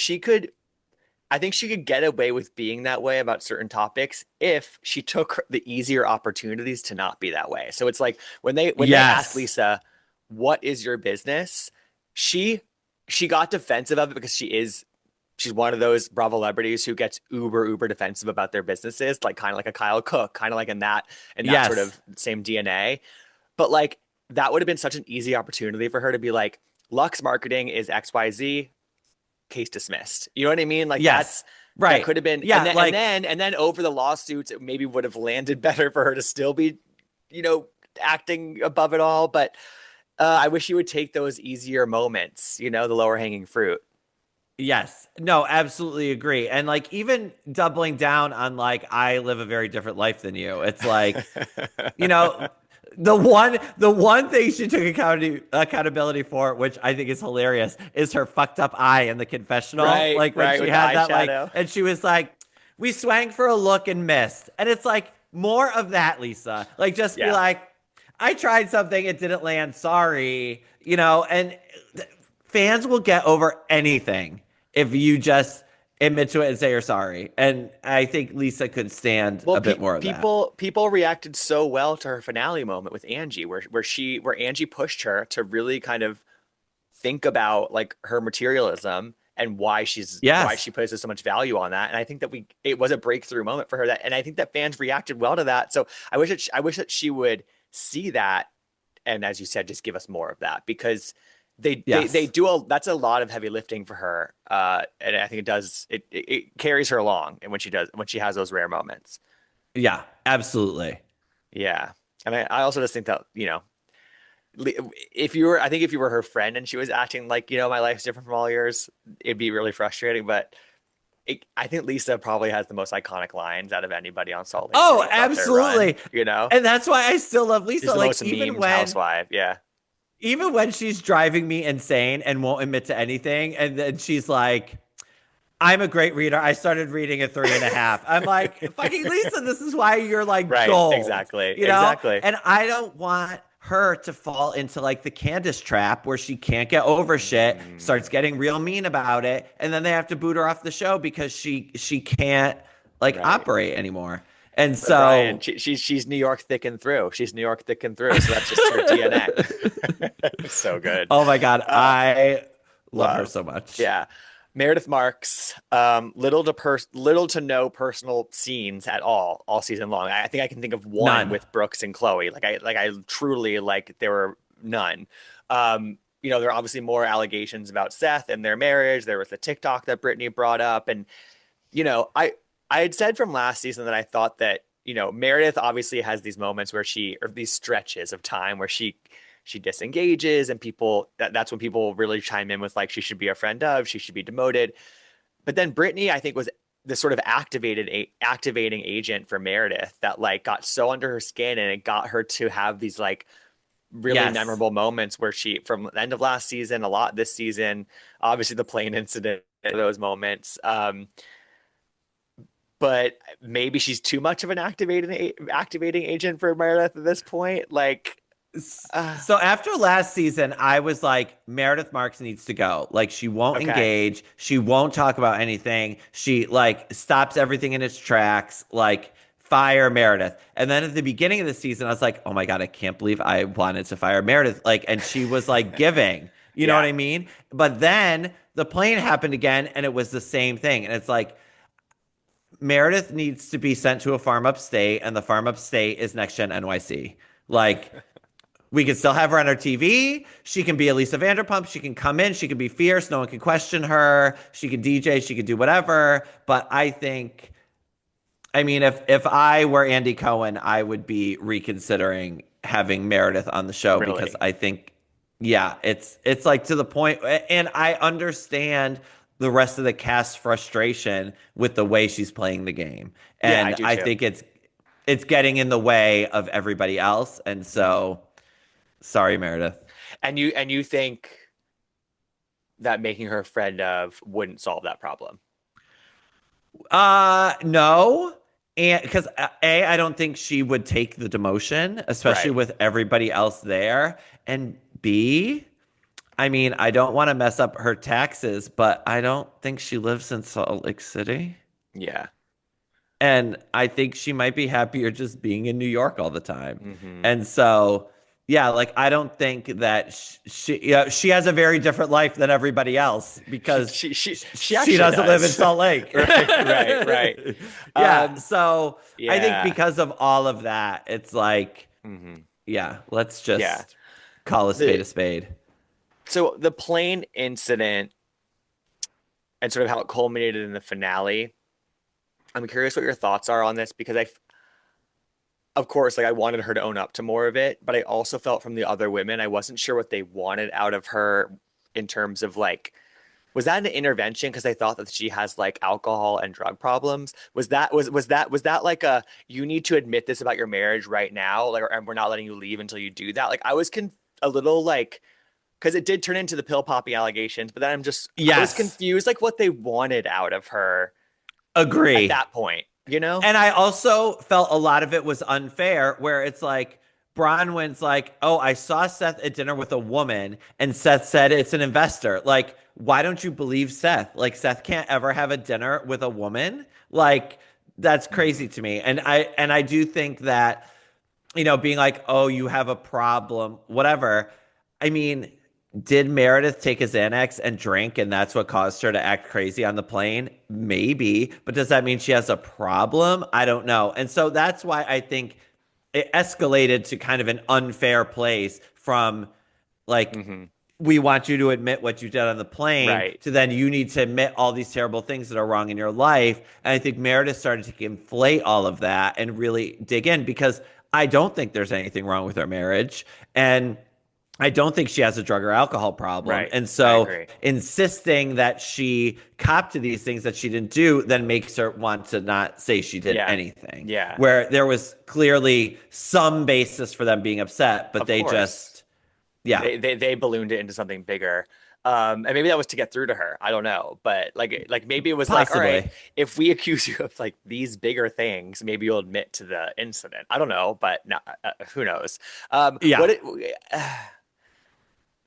I think she could get away with being that way about certain topics if she took the easier opportunities to not be that way. So it's like when they asked Yes. Lisa, "What is your business?" she she got defensive of it because she's one of those Bravo celebrities who gets uber defensive about their businesses, like kind of like a Kyle Cook, kind of like in that sort Yes. of same DNA. But like that would have been such an easy opportunity for her to be like, Lux marketing is XYZ, case dismissed. You know what I mean? Like Yes. that Right. could have been, and Yeah, then like over the lawsuits, it maybe would have landed better for her to still be, you know, acting above it all. But I wish you would take those easier moments, you know, the lower hanging fruit. yes. No, absolutely agree. And like even doubling down on like I live a very different life than you. It's like, you know, the one thing she took accountability for, which I think is hilarious, is her fucked up eye in the confessional. Right, Like when right, she with the had that like eyeshadow. and she was like, we swang for a look and missed. And it's like more of that, Lisa. Like just be Yeah. like, I tried something, it didn't land, sorry. And fans will get over anything if you just admit to it and say you're sorry. And I think Lisa could stand Well, a bit more of that. people reacted so well to her finale moment with Angie, where Angie pushed her to really kind of think about like her materialism and why Yes. she places so much value on that. And I think that it was a breakthrough moment for her, and I think that fans reacted well to that. So I wish that she would see that, and as you said, just give us more of that, because they Yes. do that's a lot of heavy lifting for her. And I think it carries her along, and when she has those rare moments. Yeah, absolutely. Yeah. And I also just think that, you know, if you were, I think if you were her friend and she was acting like, you know, my life's different from all yours, it'd be really frustrating. But I think Lisa probably has the most iconic lines out of anybody on Salt Lake Oh, City throughout their run. absolutely. You know, And that's why I still love she's Lisa. the Like most memed housewife. Yeah. even when she's driving me insane and won't admit to anything, and then she's like, I'm a great reader. I started reading at 3.5. I'm like, fucking Lisa, this is why you're like Right. gold, Exactly. you know? Exactly. And I don't want her to fall into like the Candace trap where she can't get over shit, starts Mm, getting real mean about it, and then they have to boot her off the show because she can't like right. operate anymore. And But Brian, so she's New York thick and through. She's New York thick and through. So that's just her DNA. So good. oh my God, Uh, I love her Love. so much. Yeah. Meredith Marks, little to no personal scenes at all season long. I think I can think of one None. with Brooks and Chloe. I truly like there were none. You know, there are obviously more allegations about Seth and their marriage. There was the TikTok that Brittany brought up, and you know, I had said from last season that I thought that, you know, Meredith obviously has these moments where or these stretches of time where she disengages, and that's when people really chime in with like she should be a friend of, she should be demoted. But then Brittany, I think, was the sort of activating agent for Meredith that like got so under her skin, and it got her to have these like really Yes. memorable moments where from the end of last season, a lot this season, obviously the plane incident, those moments. But maybe she's too much of an activating agent for Meredith at this point. Like, So after last season, I was like, Meredith Marks needs to go. Like, she won't okay, engage. She won't talk about anything. She like stops everything in its tracks. Like, fire Meredith. And then at the beginning of the season, I was like, oh my God, I can't believe I wanted to fire Meredith. Like, and she was like giving, you know what yeah, I mean? But then the plane happened again, and it was the same thing. And it's like, Meredith needs to be sent to a farm upstate, and the farm upstate is Next Gen NYC. Like, we can still have her on our TV. She can be Elisa Vanderpump. She can come in. She can be fierce. No one can question her. She can DJ. She can do whatever. But I think, I mean, if I were Andy Cohen, I would be reconsidering having Meredith on the show because really, I think, yeah, it's like to the point, and I understand the rest of the cast's frustration with the way she's playing the game, yeah, I and do I too. think it's getting in the way of everybody else, and Mhm. so. Sorry, Meredith. And you think that making her a friend of wouldn't solve that problem? No. And because A, I don't think she would take the demotion, especially Right. with everybody else there. And B, I mean, I don't want to mess up her taxes, but I don't think she lives in Salt Lake City. Yeah. And I think she might be happier just being in New York all the time. Hmm. And so, yeah, like I don't think that she has a very different life than everybody else because She she actually doesn't live in does. Salt Lake. Right. Right. Right. Yeah, Um. so I think Yeah. because of all of that, it's like Hmm. Yeah, let's Yeah. just call a spade The a spade. so the plane incident and sort of how it culminated in the finale. I'm curious what your thoughts are on this because of course, like I wanted her to own up to more of it, but I also felt from the other women, I wasn't sure what they wanted out of her in terms of like, was that an intervention because they thought that she has like alcohol and drug problems? Was that like a you need to admit this about your marriage right now, like, and we're not letting you leave until you do that? Like, I was a little like because it did turn into the pill poppy allegations, but then I was Yes, confused like what they wanted out of her at agree. that point, you know? And I also felt a lot of it was unfair, where it's like Bronwyn's like, "Oh, I saw Seth at dinner with a woman," and Seth said it's an investor. Like, why don't you believe Seth? Like, Seth can't ever have a dinner with a woman. Like, that's crazy Mhm. to me. And I do think that being like, "Oh, you have a problem," whatever. I mean, did Meredith take a Xanax and drink, and that's what caused her to act crazy on the plane? Maybe, but does that mean she has a problem? I don't know. And so that's why I think it escalated to kind of an unfair place from like, Mhm. we want you to admit what you did on the plane Right. to then you need to admit all these terrible things that are wrong in your life. And I think Meredith started to inflate all of that and really dig in, because I don't think there's anything wrong with her marriage. And I don't think she has a drug or alcohol problem. Right. And I so agree. insisting that she cop to these things that she didn't do then makes her want to not say she did Yeah. anything. Yeah. Where there was clearly some basis for them being upset, but Of they course. just, yeah, They ballooned it into something bigger. And maybe that was to get through to her. I don't know. But like maybe it was like, all right, possibly. if we accuse you of like these bigger things, maybe you'll admit to the incident. I don't know, but no, who knows? Yeah. What it,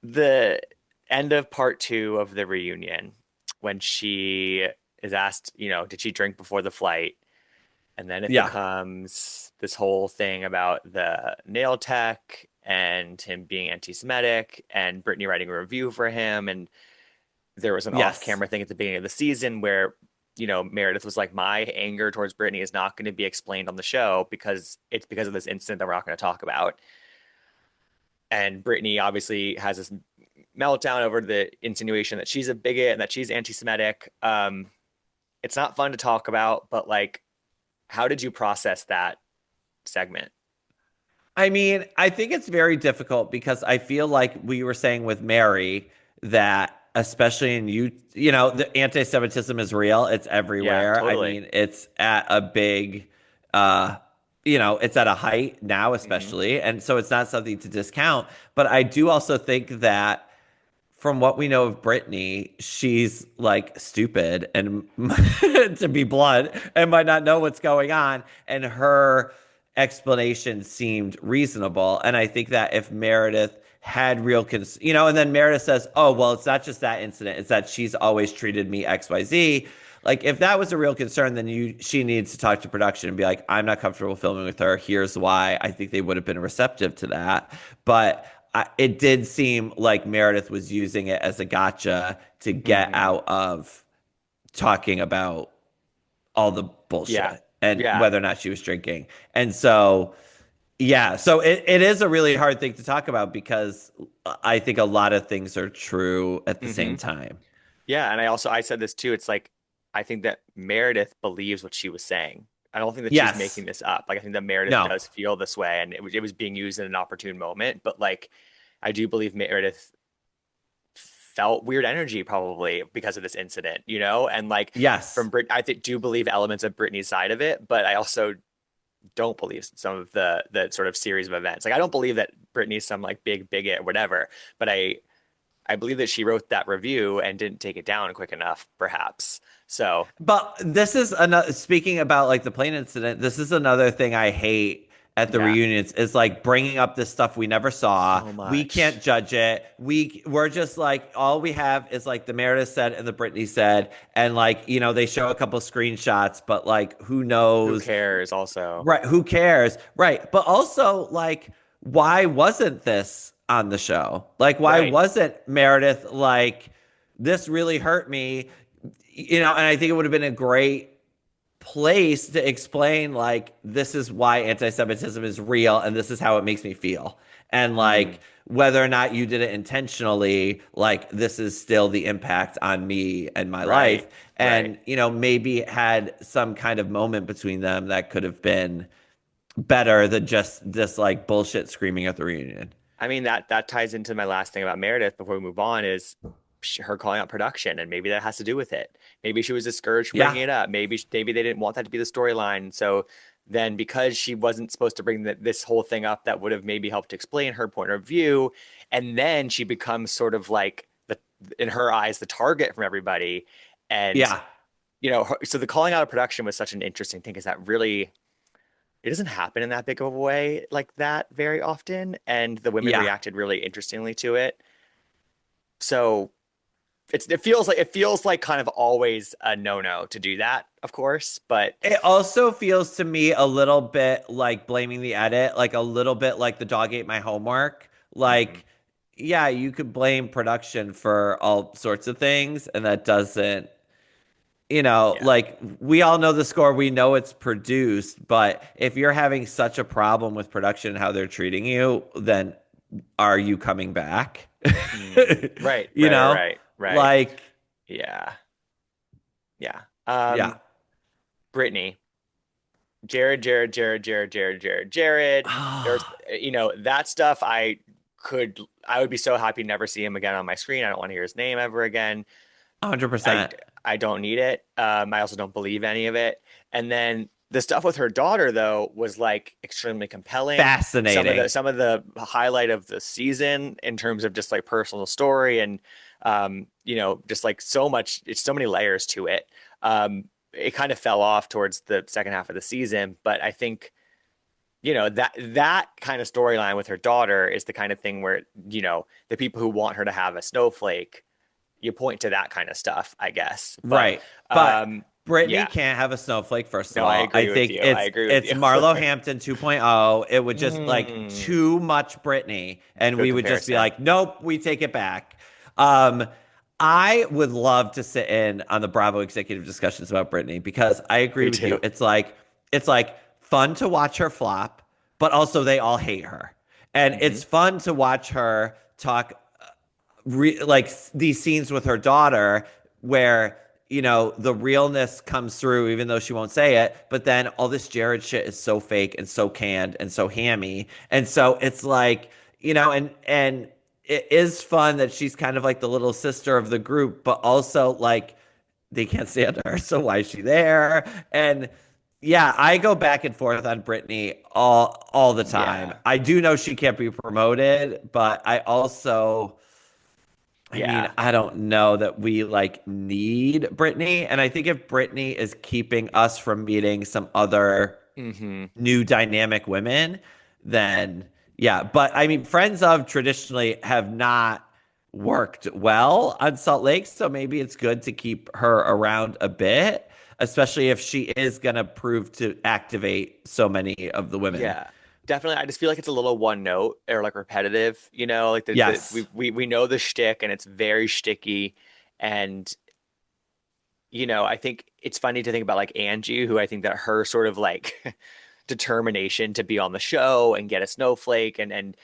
the end of part two of the reunion when she is asked, did she drink before the flight? And then it Yeah. becomes this whole thing about the nail tech and him being anti-Semitic and Brittany writing a review for him. And there was an Yes. off-camera thing at the beginning of the season where, Meredith was like, my anger towards Brittany is not going to be explained on the show because it's because of this incident that we're not going to talk about. And Brittany obviously has this meltdown over the insinuation that she's a bigot and that she's anti-Semitic. It's not fun to talk about, but like, how did you process that segment? I mean, I think it's very difficult because I feel like we were saying with Mary that especially in the anti-Semitism is real. It's Yeah, everywhere. I totally. mean, it's at a big uh it's at a height now, Hmm. especially. And so it's not something to discount. But I do also think that from what we know of Brittany, she's like stupid and to be blunt, and might not know what's going on. And her explanation seemed reasonable. And I think that if Meredith had and then Meredith says, "Oh, well, it's not just that incident; it's that she's always treated me XYZ." Like if that was a real concern, then she needs to talk to production and be like, "I'm not comfortable filming with her. Here's why." I think they would have been receptive to that, but it did seem like Meredith was using it as a gotcha to get Hmm. out of talking about all the Yeah. bullshit and Yeah. whether or not she was drinking. And so, yeah, so it is a really hard thing to talk about because I think a lot of things are true at the Hmm. same time. Yeah. And I said this too. It's like, I think that Meredith believes what she was saying. I don't think that she's Yes. making this up. Like, I think that Meredith No. does feel this way and it was being used in an opportune moment. But like, I do believe Meredith felt weird energy probably because of this incident, And like, Yes. from Brit, I think do believe elements of Britney's side of it, but I also don't believe some of the sort of series of events. Like I don't believe that Britney's some like big bigot or whatever, but I believe that she wrote that review and didn't take it down quick enough, perhaps. So, But this is another, speaking about like the plane incident, this is another thing I hate at the yeah, reunions is like bringing up this stuff we never saw. so We can't much. judge it. We're just like, all we have is like the Meredith said and the Brittany said, and like, they show a couple screenshots, but like who Who knows? cares also? Right, who cares? Right. But also like, why wasn't this on the show? Like, why Right. wasn't Meredith like, this really hurt me? And I think it would have been a great place to explain like this is why anti-Semitism is real and this is how it makes me feel. And Mm, like whether or not you did it intentionally, like this is still the impact on me and my life. right, right. And maybe had some kind of moment between them that could have been better than just this like bullshit screaming at the reunion. I mean that ties into my last thing about Meredith before we move on is her calling out production, and maybe that has to do with it. Maybe she was discouraged from Yeah. bringing it up. Maybe they didn't want that to be the storyline. So then, because she wasn't supposed to bring this whole thing up, that would have maybe helped explain her point of view, and then she becomes sort of like the in her eyes the target from everybody, and Yeah. so the calling out of production was such an interesting thing because that really it doesn't happen in that big of a way like that very often, and the women Yeah. reacted really interestingly to it. So it feels like kind of always a no-no to do that, of course, but It also feels to me a little bit like blaming the edit, like a little bit like the dog ate my homework. mhm, Like, yeah, you could blame production for all sorts of things, and that doesn't, yeah. like we all know the score, we know it's produced, but if you're having such a problem with production and how they're treating you, then are you coming back? Right, You right, right, know, right, right. like, Yeah, yeah. yeah. Brittany, Jared. There's, that stuff. I would be so happy to never see him again on my screen. I don't want to hear his name ever again. I 100%. I don't need it. I also don't believe any of it. And then the stuff with her daughter though was like extremely compelling. Fascinating. Some of the highlight of the season in terms of just like personal story and just like so much. It's so many layers to it. It kind of fell off towards the second half of the season, but I think that kind of storyline with her daughter is the kind of thing where the people who want her to have a snowflake you point to that kind of stuff, I guess. But Right. But um, Brittany yeah, can't have a snowflake, first of no, I all. I agree with think you. I it's agree with it's you. Marlo Hampton 2.0. It would just like Mm, too much Brittany. And good we would just be comparison. like, nope, we take it back. Um, I would love to sit in on the Bravo executive discussions about Brittany because I agree Me with you. too. It's like fun to watch her flop, but also they all hate her. And Hmm. it's fun to watch her talk like these scenes with her daughter where the realness comes through even though she won't say it, but then all this Jared shit is so fake and so canned and so hammy, and so it's like and it is fun that she's kind of like the little sister of the group, but also like they can't stand her, so why is she there? And yeah, I go back and forth on Brittany all the time. Yeah, I do know she can't be promoted, but I mean, yeah. I don't know that we like need Britney. And I think if Britney is keeping us from meeting some other Hmm. new dynamic women, then yeah. But I mean, Friends of traditionally have not worked well on Salt Lake. So maybe it's good to keep her around a bit, especially if she is going to prove to activate so many of the women. Yeah, definitely. I just feel like it's a little one note or like repetitive. Like Yes. we know the shtick and it's very shticky, and I think it's funny to think about like Angie, who I think that her sort of like determination to be on the show and get a snowflake and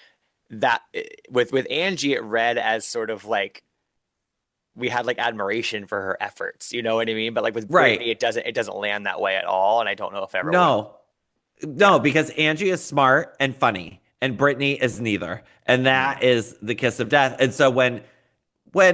that with Angie it read as sort of like we had like admiration for her efforts, you know what I mean? But like with Right. Brittany it doesn't land that way at all and I don't know if it ever will. No. Yeah. No, because Angie is smart and funny, and Brittany is neither. And Mm. that is the kiss of death. And so when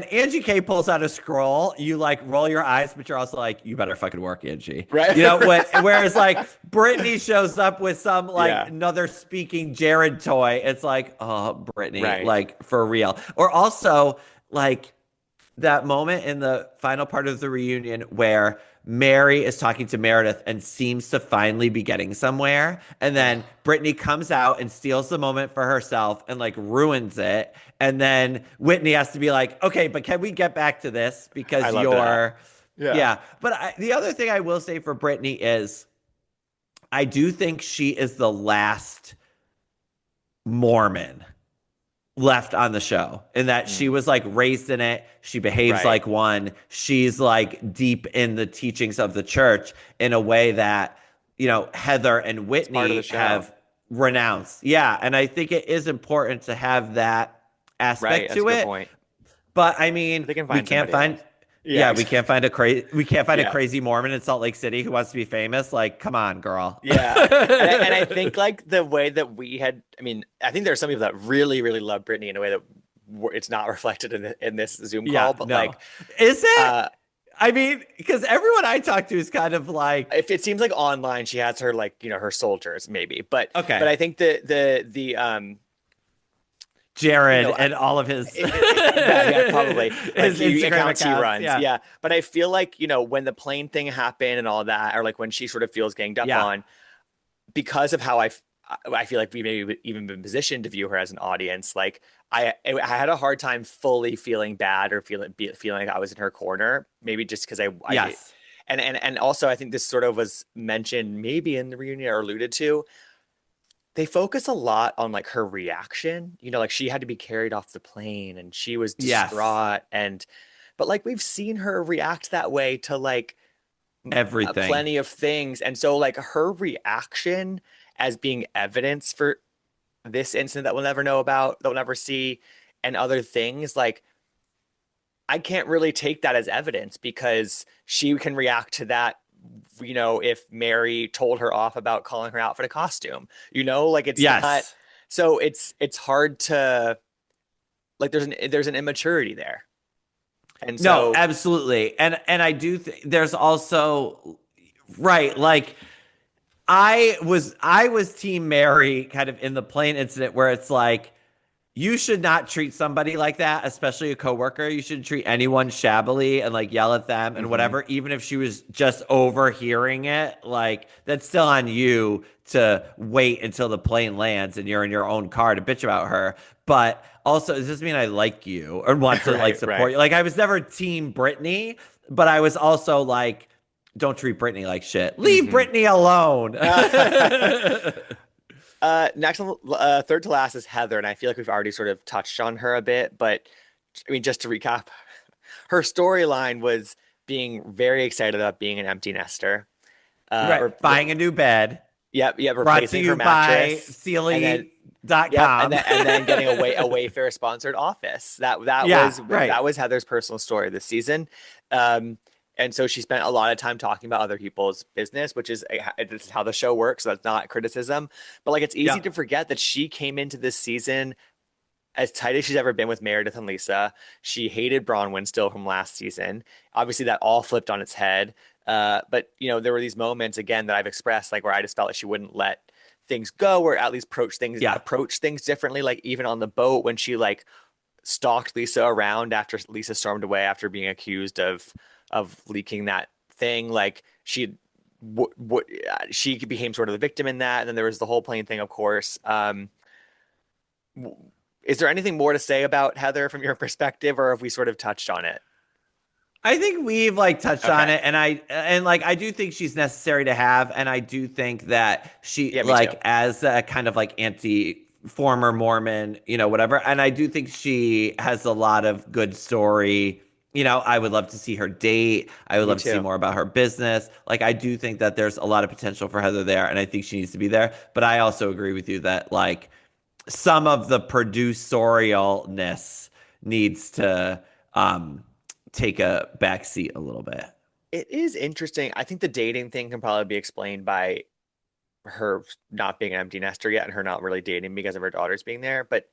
Angie K pulls out a scroll, you like roll your eyes, but you're also like, you better fucking work, Angie. Right. Whereas like Brittany shows up with some like Yeah. another speaking Jared toy, it's like, oh, Brittany, Right. like for real. Or also like that moment in the final part of the reunion where Mary is talking to Meredith and seems to finally be getting somewhere. And then Oh, Brittany comes out and steals the moment for herself and like ruins it. And then Whitney has to be like, okay, but can we get back to this? I Because loved that. you're, Yeah. yeah. But the other thing I will say for Brittany is I do think she is the last Mormon. left on the show, in that she Mm, was like raised in it. She behaves right. like one. She's like deep in the teachings of the church in a way that, Heather and It's part of the Whitney show. have renounced. Yeah. And I think it is important to have that Right. aspect That's a to good it. point. But I But mean, they can we find can't somebody find, else. Yeah, yeah, we exactly. can't find a Yeah. crazy Mormon in Salt Lake City who wants to be famous. Like, come on, girl. Yeah. And I think like the way that we had, I mean, I think there's some people that really, really love Britney in a way that it's not reflected in this Zoom Yeah, call, but no. like, Is it? uh, I mean, because everyone I talk to is kind of like, if it seems like online she has her like, her soldiers maybe, but okay, I think the Jared and all of his that yeah probably like his he Instagram accounts he accounts. runs, Yeah, yeah, but I feel like when the plane thing happened and all that, or like when she sort of feels ganged up yeah, on because of how I feel like we maybe even been positioned to view her as an audience. Like I had a hard time fully feeling bad or feeling like I was in her corner. Maybe just because I yes, and also I think this sort of was mentioned maybe in the reunion or alluded to. They focus a lot on like her reaction. Like she had to be carried off the plane and she was yes, distraught but like we've seen her react that way to like everything. plenty of things. And so, like, her reaction as being evidence for this incident that we'll never know about, that we'll never see, and other things, like, I can't really take that as evidence because she can react to that. If Mary told her off about calling her out for the costume, like it's not. Yes, So it's hard to like. There's an immaturity there, and no, so absolutely, and I do. There's also right, like I was Team Mary kind of in the plane incident where it's like you should not treat somebody like that, especially a coworker. You should treat anyone shabbily and like yell at them and mhm. whatever, even if she was just overhearing it. Like that's still on you to wait until the plane lands and you're in your own car to bitch about her. But also, does this mean I like you or want to like Right, support right. you? Like I was never Team Britney, but I was also like, don't treat Britney like shit. Leave Hmm. Britney alone. Next one, third to last is Heather, and I feel like we've already sort of touched on her a bit, but I mean, just to recap, her storyline was being very excited about being an empty nester, or Right. Buying a new bed. yep, Brought to replacing her you by mattress, and then yep, and Sealy.com. then getting a Wayfair sponsored office. That Yeah, was right. that was Heather's personal story this season. Um, and so she spent a lot of time talking about other people's business, which is this is how the show works. So that's not criticism, but like it's easy Yeah. to forget that she came into this season as tight as she's ever been with Meredith and Lisa. She hated Bronwyn still from last season. Obviously, that all flipped on its head. But there were these moments again that I've expressed, like where I just felt like she wouldn't let things go, or at least Yeah. approach things differently. Like even on the boat when she like stalked Lisa around after Lisa stormed away after being accused of leaking that thing. Like she became sort of the victim in that, and then there was the whole plane thing, of course. Is there anything more to say about Heather from your perspective, or have we sort of touched on it? I think we've like touched on Okay. it, and like I do think she's necessary to have, and I do think that she Yeah, me too. like as a kind of like anti former Mormon, whatever, and I do think she has a lot of good story. I would love to see her date. I would Me love to see too. more about her business. Like I do think that there's a lot of potential for Heather there, and I think she needs to be there. But I also agree with you that like some of the producerialness needs to take a back seat a little bit. It is interesting. I think the dating thing can probably be explained by her not being an empty nester yet and her not really dating because of her daughters being there. But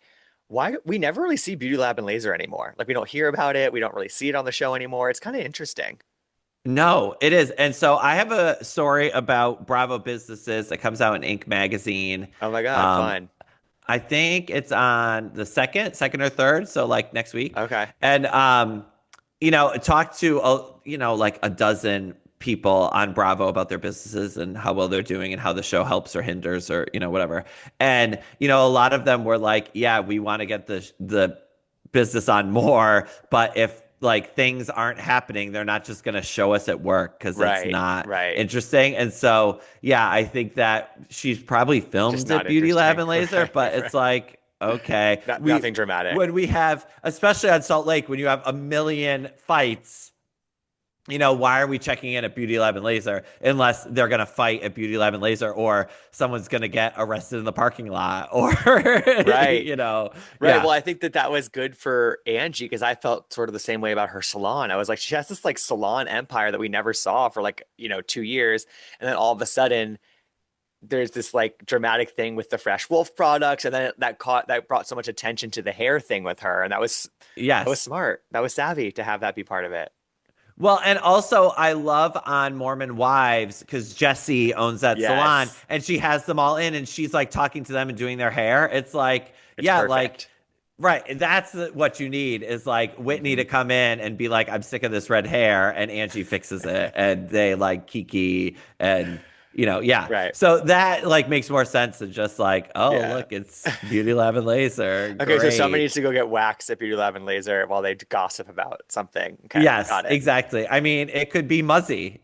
why we never really see Beauty Lab and Laser anymore? Like we don't hear about it. We don't really see it on the show anymore. It's kind of interesting. No, it is. And so I have a story about Bravo businesses that comes out in Inc. magazine. Oh my God, Um, fun. I think it's on the second or third, so like next week. Okay. And talk to like a dozen people on Bravo about their businesses and how well they're doing and how the show helps or hinders or whatever. And a lot of them were like, yeah, we want to get the business on more, but if like things aren't happening, they're not just going to show us at work because that's Right, not right. interesting. And so, yeah, I think that she's probably Just filmed not at Beauty Lab interesting. and Laser, Right, but it's right. like, okay. Nothing dramatic. When we have, especially on Salt Lake, when you have a million fights, why are we checking in at Beauty Lab and Laser unless they're going to fight at Beauty Lab and Laser or someone's going to get arrested in the parking lot or, Right. Right. yeah. Well, I think that that was good for Angie because I felt sort of the same way about her salon. I was like, she has this like salon empire that we never saw for like, 2 years. And then all of a sudden, there's this like dramatic thing with the Fresh Wolf products. And then that brought so much attention to the hair thing with her. And that was Yes. smart. That was savvy to have that be part of it. Well, and also I love on Mormon Wives because Jessie owns that salon Yes. and she has them all in and she's like talking to them and doing their hair. It's like, It's yeah, like, perfect. right. That's what you need is like Whitney Hmm. to come in and be like, I'm sick of this red hair. And Angie fixes it. And they like Kiki and, yeah. Right. So that like makes more sense than just like, oh, Yeah. look, it's Beauty Lab and Laser. Okay, so somebody needs Great. to go get waxed at Beauty Lab and Laser while they gossip about something. Okay, Yes, got it. exactly. I mean, it could be Muzzy.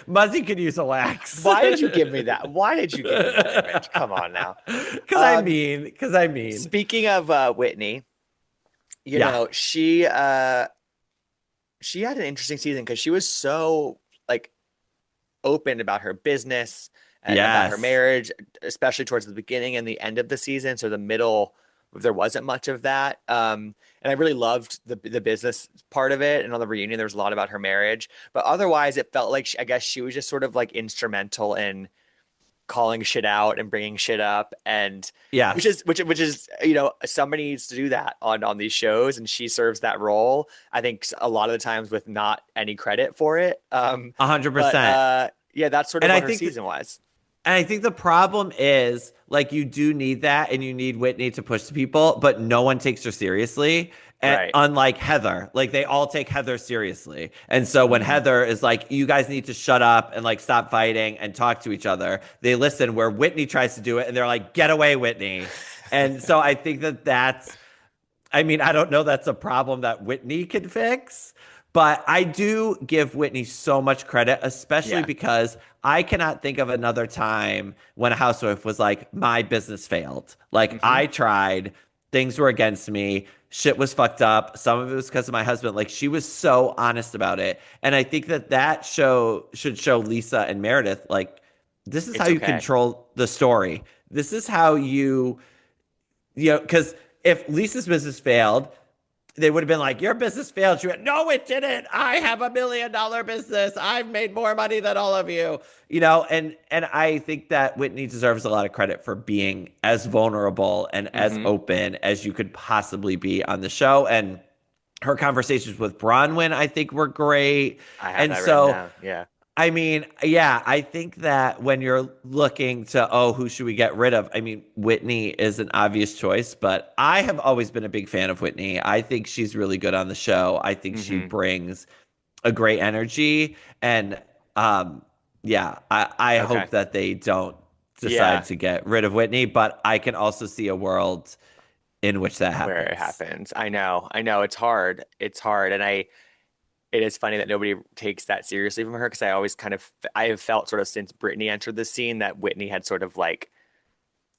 Muzzy could use a wax. Why did you give me that? Why did you give me that image? Come on now. Um, Because I mean, Speaking of Whitney, yeah, she had an interesting season because she was so like open about her business and about her yes, marriage, especially towards the beginning and the end of the season. So the middle, there wasn't much of that. And I really loved the business part of it. And on the reunion, there was a lot about her marriage. But otherwise, it felt like I guess she was just sort of like instrumental in calling shit out and bringing shit up, and which yes, is somebody needs to do that on these shows, and she serves that role. I think a lot of the times with not any credit for it. But 100%. yeah, that's sort of And I what her think season was. And I think the problem is like you do need that and you need Whitney to push the people, but no one takes her seriously. And Right. unlike Heather, like they all take Heather seriously. And so when Hmm. Heather is like, you guys need to shut up and like stop fighting and talk to each other, they listen where Whitney tries to do it and they're like, get away, Whitney. And so I think I mean, I don't know that's a problem that Whitney can fix, but I do give Whitney so much credit, especially Yeah. because I cannot think of another time when a housewife was like, my business failed. Like, Hmm. I tried, things were against me, shit was fucked up. Some of it was because of my husband. Like, she was so honest about it. And I think that show should show Lisa and Meredith, like, this is how It's you okay. control the story. This is how because if Lisa's business failed, they would have been like, your business failed. She went, no, it didn't. I have $1 million business. I've made more money than all of you. And I think that Whitney deserves a lot of credit for being as vulnerable and as Hmm. open as you could possibly be on the show. And her conversations with Bronwyn, I think, were great. I have And that written so down. Yeah. I mean, yeah, I think that when you're looking to, oh, who should we get rid of? I mean, Whitney is an obvious choice, but I have always been a big fan of Whitney. I think she's really good on the show. I think she Hmm. brings a great energy. And yeah, I Okay. hope that they don't decide Yeah. to get rid of Whitney, but I can also see a world in which that Where it happens. happens. I know. I know. It's hard. It's hard. And it is funny that nobody takes that seriously from her because I have felt sort of since Brittany entered the scene that Whitney had sort of like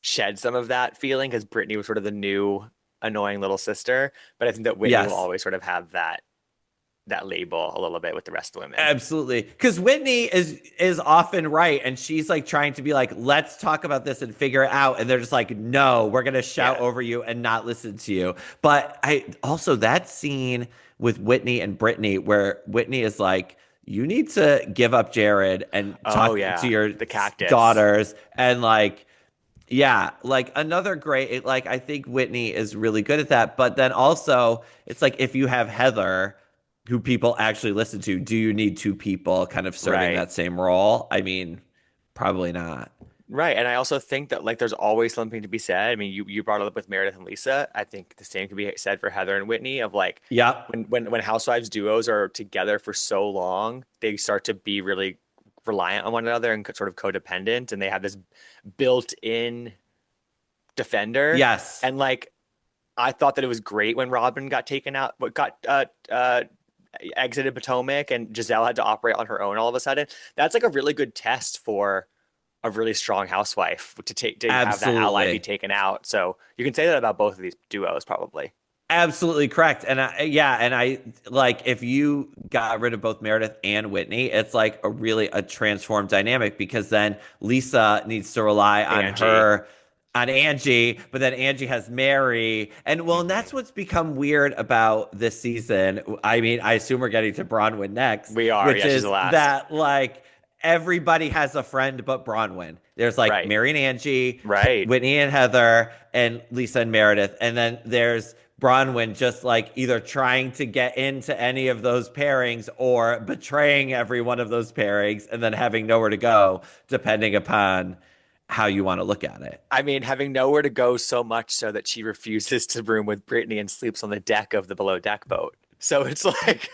shed some of that feeling because Brittany was sort of the new annoying little sister. But I think that Whitney will Yes. always sort of have that label a little bit with the rest of the women. Absolutely. Because Whitney is often right. And she's like trying to be like, let's talk about this and figure it out. And they're just like, no, we're gonna shout Yeah. over you and not listen to you. But I also that scene with Whitney and Brittany where Whitney is like, you need to give up Jared and Oh talk to yeah. your The cactus. daughters and like yeah, like another great like I think Whitney is really good at that. But then also it's like if you have Heather, who people actually listen to, do you need two people kind of serving Right. that same role? I mean, probably not. Right. And I also think that like there's always something to be said. I mean, you brought it up with Meredith and Lisa. I think the same could be said for Heather and Whitney of like Yep. when housewives duos are together for so long, they start to be really reliant on one another and sort of codependent, and they have this built-in defender. Yes. And like I thought that it was great when Robin got taken out, what got exited Potomac, and Giselle had to operate on her own all of a sudden. That's like a really good test for a really strong housewife to have that ally be Absolutely. taken out. So you can say that about both of these duos, probably. Absolutely correct. And yeah, and I like if you got rid of both Meredith and Whitney, it's like a really a transformed dynamic because then Lisa needs to rely on Angie. her on Angie, but then Angie has Mary. And well, and that's Hmm. what's become weird about this season. I mean, I assume we're getting to Bronwyn next, We are. which Yeah, she's the is last. that like everybody has a friend but Bronwyn. There's like Right. Mary and Angie, Right. Whitney and Heather, and Lisa and Meredith. And then there's Bronwyn just like either trying to get into any of those pairings or betraying every one of those pairings and then having nowhere to go, depending upon how you want to look at it. I mean, having nowhere to go so much so that she refuses to room with Brittany and sleeps on the deck of the below deck boat. So it's like,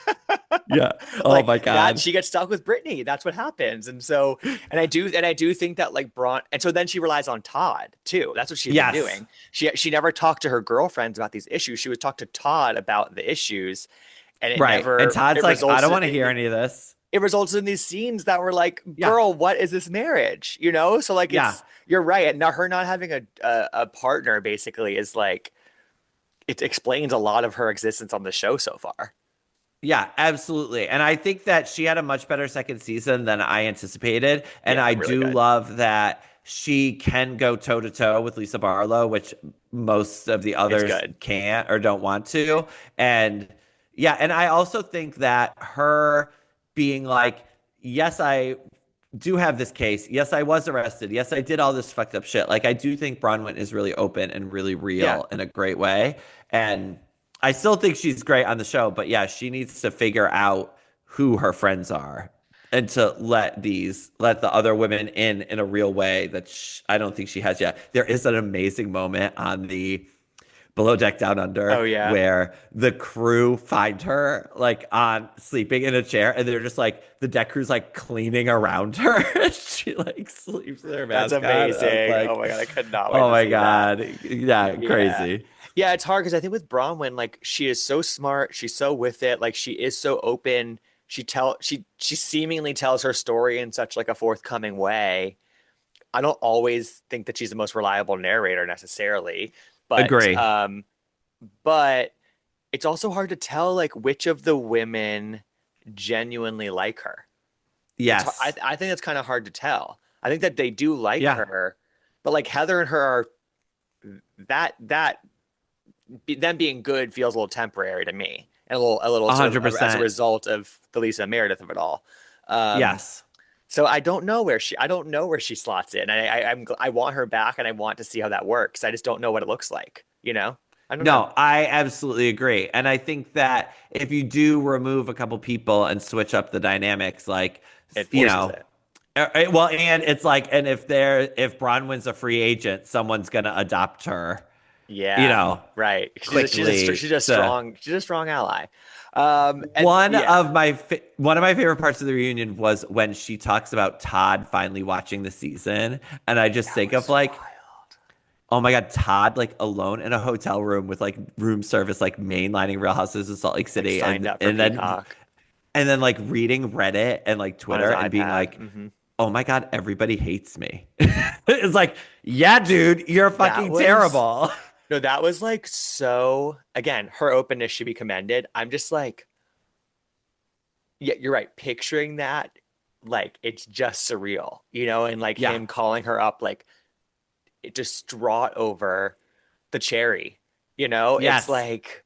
Yeah. Oh like my that God. she gets stuck with Brittany. That's what happens. And so, and I do think that like Braun, and so then she relies on Todd too. That's what she's been Yes. doing. She never talked to her girlfriends about these issues. She would talk to Todd about the issues, and Right. And Todd's it like, I results don't want to in hear any of this. it results in these scenes that were like, Yeah. girl, what is this marriage? You know? So like Yeah. you're right. And now her not having a partner basically is like it explains a lot of her existence on the show so far. Yeah, absolutely. And I think that she had a much better second season than I anticipated. And Yeah, I really do good. love that she can go toe to toe with Lisa Barlow, which most of the It's others good. can't or don't want to. And yeah, and I also think that her being like, yes, I do have this case. Yes, I was arrested. Yes, I did all this fucked up shit. Like, I do think Bronwyn is really open and really Yeah. real in a great way. And I still think she's great on the show, but yeah, she needs to figure out who her friends are and to let the other women in a real way that I don't think she has yet. There is an amazing moment on the Below Deck Down Under Oh yeah. where the crew find her like on sleeping in a chair and they're just like the deck crew's like cleaning around her. She like sleeps with her That's mask on. I was amazing. Oh like, my God, I could not wait oh to my see that. God. Yeah, Yeah. crazy. Yeah, it's hard because I think with Bronwyn, like she is so smart, she's so with it, like she is so open. She seemingly tells her story in such like a forthcoming way. I don't always think that she's the most reliable narrator necessarily, but Agree. but it's also hard to tell like which of the women genuinely like her. Yes. I think it's kind of hard to tell. I think that they do like Yeah. her, but like Heather and her are that them being good feels a little temporary to me, and a little sort of as a 100%. result of the Lisa Meredith of it all. Um, Yes. so I don't know where she slots in. I want her back, and I want to see how that works. I just don't know what it looks like. You know, I don't know. No, I absolutely agree. And I think that if you do remove a couple people and switch up the dynamics, like, It you forces know, it. well, and it's like, and if Bronwyn's a free agent, someone's gonna adopt her, you Yeah, know, right. quickly. So She's a strong ally. And one yeah, of one of my favorite parts of the reunion was when she talks about Todd finally watching the season, and I just that think of was like, wild. oh my God, Todd like alone in a hotel room with like room service, like mainlining Real Houses of Salt Lake Like City, signed up for Peacock and then like reading Reddit and like on his Twitter and being iPad. like, Hmm. oh my God, everybody hates me. It's like, yeah, dude, you're That fucking was terrible. No, that was like so, again, her openness should be commended. I'm just like, yeah, you're right. Picturing that, like, it's just surreal, and like Yeah. him calling her up, like, distraught over the cherry, it's Yes. like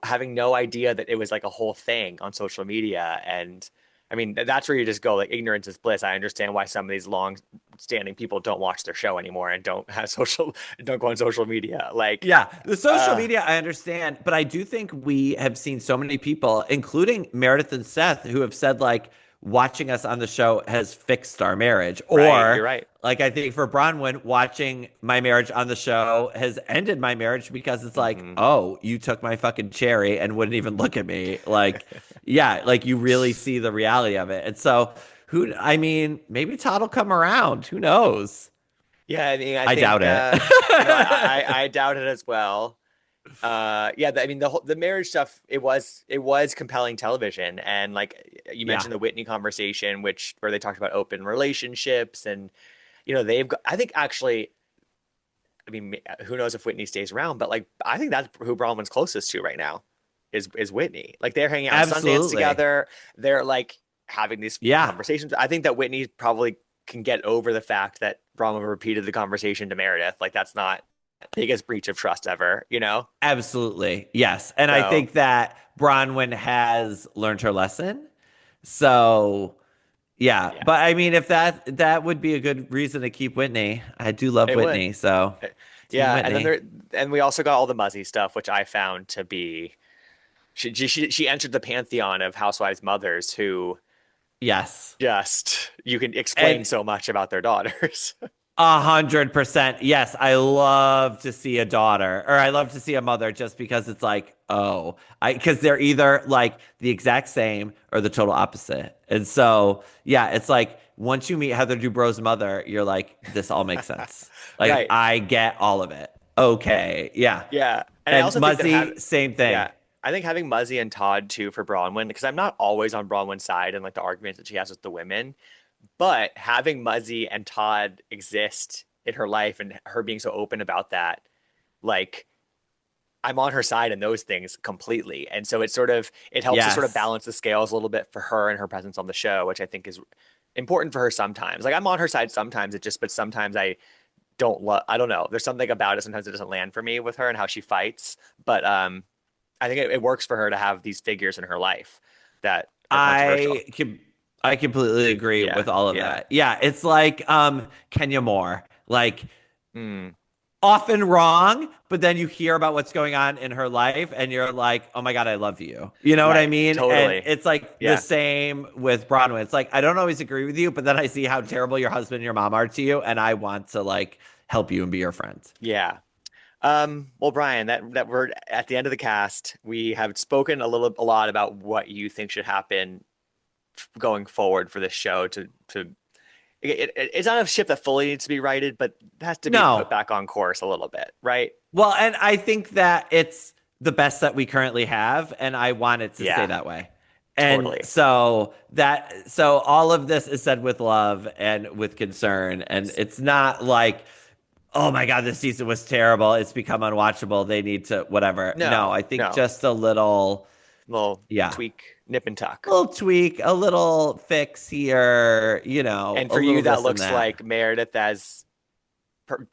having no idea that it was like a whole thing on social media. And I mean, that's where you just go, like, ignorance is bliss. I understand why some of these long standing people don't watch their show anymore and don't go on social media. Like, Yeah, the social uh, media, I understand, but I do think we have seen so many people, including Meredith and Seth, who have said like watching us on the show has fixed our marriage, right, you're or right. like I think for Bronwyn, watching my marriage on the show has ended my marriage because it's like, Hmm. oh, you took my fucking cherry and wouldn't even look at me, like, yeah, like you really see the reality of it, and so who, I mean, maybe Todd will come around, who knows? Yeah, I mean, I I doubt think it. no, I doubt it as well. Yeah, I mean the marriage stuff, it was compelling television, and like you Yeah. mentioned the Whitney conversation, which where they talked about open relationships, and they've got, I think actually, I mean, who knows if Whitney stays around, but like, I think that's who Bronwyn's closest to right now is Whitney. Like they're hanging out in Sundance Absolutely. together. They're like having these Yeah. conversations. I think that Whitney probably can get over the fact that Bronwyn repeated the conversation to Meredith. Like that's not the biggest breach of trust ever, you know? Absolutely. Yes. And I So think that Bronwyn has learned her lesson. So, yeah. yeah, But I mean, if that would be a good reason to keep Whitney. I do love it would. Whitney. So, Team Yeah, and then Whitney. there, and we also got all the Muzzy stuff, which I found to be she entered the pantheon of housewives mothers who Yes. just you can explain And so much about their daughters. 100%. Yes, I love to see a daughter, or I love to see a mother, just because it's like, oh, I because they're either like the exact same or the total opposite. And so, yeah, it's like once you meet Heather Dubrow's mother, you're like, this all makes sense. Like Right. I get all of it. Okay, yeah. Yeah. And I And also think that Muzzy, same thing. yeah, I think having Muzzy and Todd too for Bronwyn, because I'm not always on Bronwyn's side and like the arguments that she has with the women, but having Muzzy and Todd exist in her life and her being so open about that, like I'm on her side in those things completely. And so it helps to sort of Yes. balance the scales a little bit for her and her presence on the show, which I think is important for her sometimes. Like I'm on her side sometimes, but sometimes I don't know. There's something about it. Sometimes it doesn't land for me with her and how she fights. But I think it works for her to have these figures in her life that are controversial. I com I completely agree Yeah. with all of Yeah. that. Yeah, it's like Kenya Moore. Like Mm, often wrong, but then you hear about what's going on in her life and you're like, oh my God, I love you. You know what I right. mean? And Totally. it's like the Yeah. same with Bronwyn. It's like, I don't always agree with you, but then I see how terrible your husband and your mom are to you, and I want to like help you and be your friend. Yeah. Well, Brian, that we're at the end of the cast. We have spoken a lot about what you think should happen going forward for this show to it's not a ship that fully needs to be righted, but it has to be put No. back on course a little bit, right? Well, and I think that it's the best that we currently have, and I want it to stay Yeah, that way. And totally. so all of this is said with love and with concern, and it's not like, oh my God, this season was terrible. It's become unwatchable. They need to whatever. No, No, I think no. just a little, Little yeah, tweak, nip and tuck. little tweak, a little fix here, And a for little you, that this and looks that. like Meredith as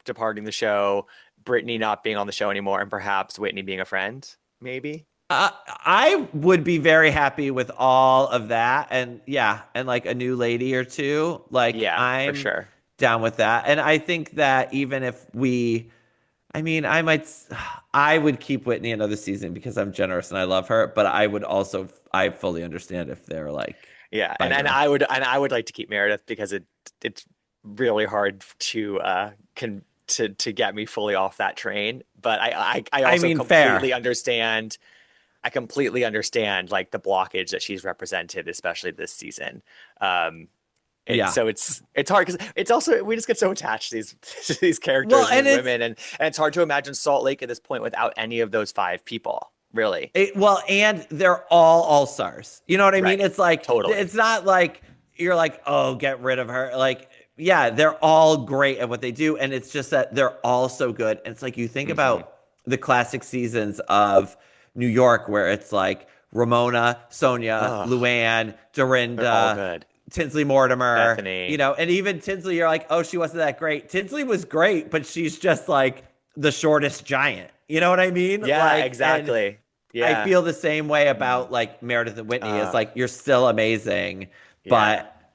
departing the show, Brittany not being on the show anymore, and perhaps Whitney being a friend, maybe. I would be very happy with all of that. And yeah, and like a new lady or two. Like Yeah, for I'm sure. down with that. And I think that even if I mean, I would keep Whitney another season because I'm generous and I love her. But I fully understand if they're like, Yeah, bye, girl. and I would like to keep Meredith because it's really hard to get me fully off that train. But I I also mean, fair. completely understand. I completely understand like the blockage that she's represented, especially this season. Um, Yeah. so it's hard because it's also we just get so attached to these to these Well, characters and and these women, and it's hard to imagine Salt Lake at this point without any of those five people, really. and they're all stars. You know what I mean? Right. It's like Totally. it's not like you're like, oh, get rid of her. Like, yeah, they're all great at what they do, and it's just that they're all so good. And it's like you think Hmm. about the classic seasons of New York, where it's like Ramona, Sonia, Oh, Luann, they're all Dorinda, good. Tinsley Mortimer. Bethany. And even Tinsley, you're like, oh, she wasn't that great. Tinsley was great, but she's just like the shortest giant. You know what I mean? Yeah, And exactly. I Yeah. feel the same way Mm. about like Meredith and Whitney. It's Uh, like you're still amazing, yeah. but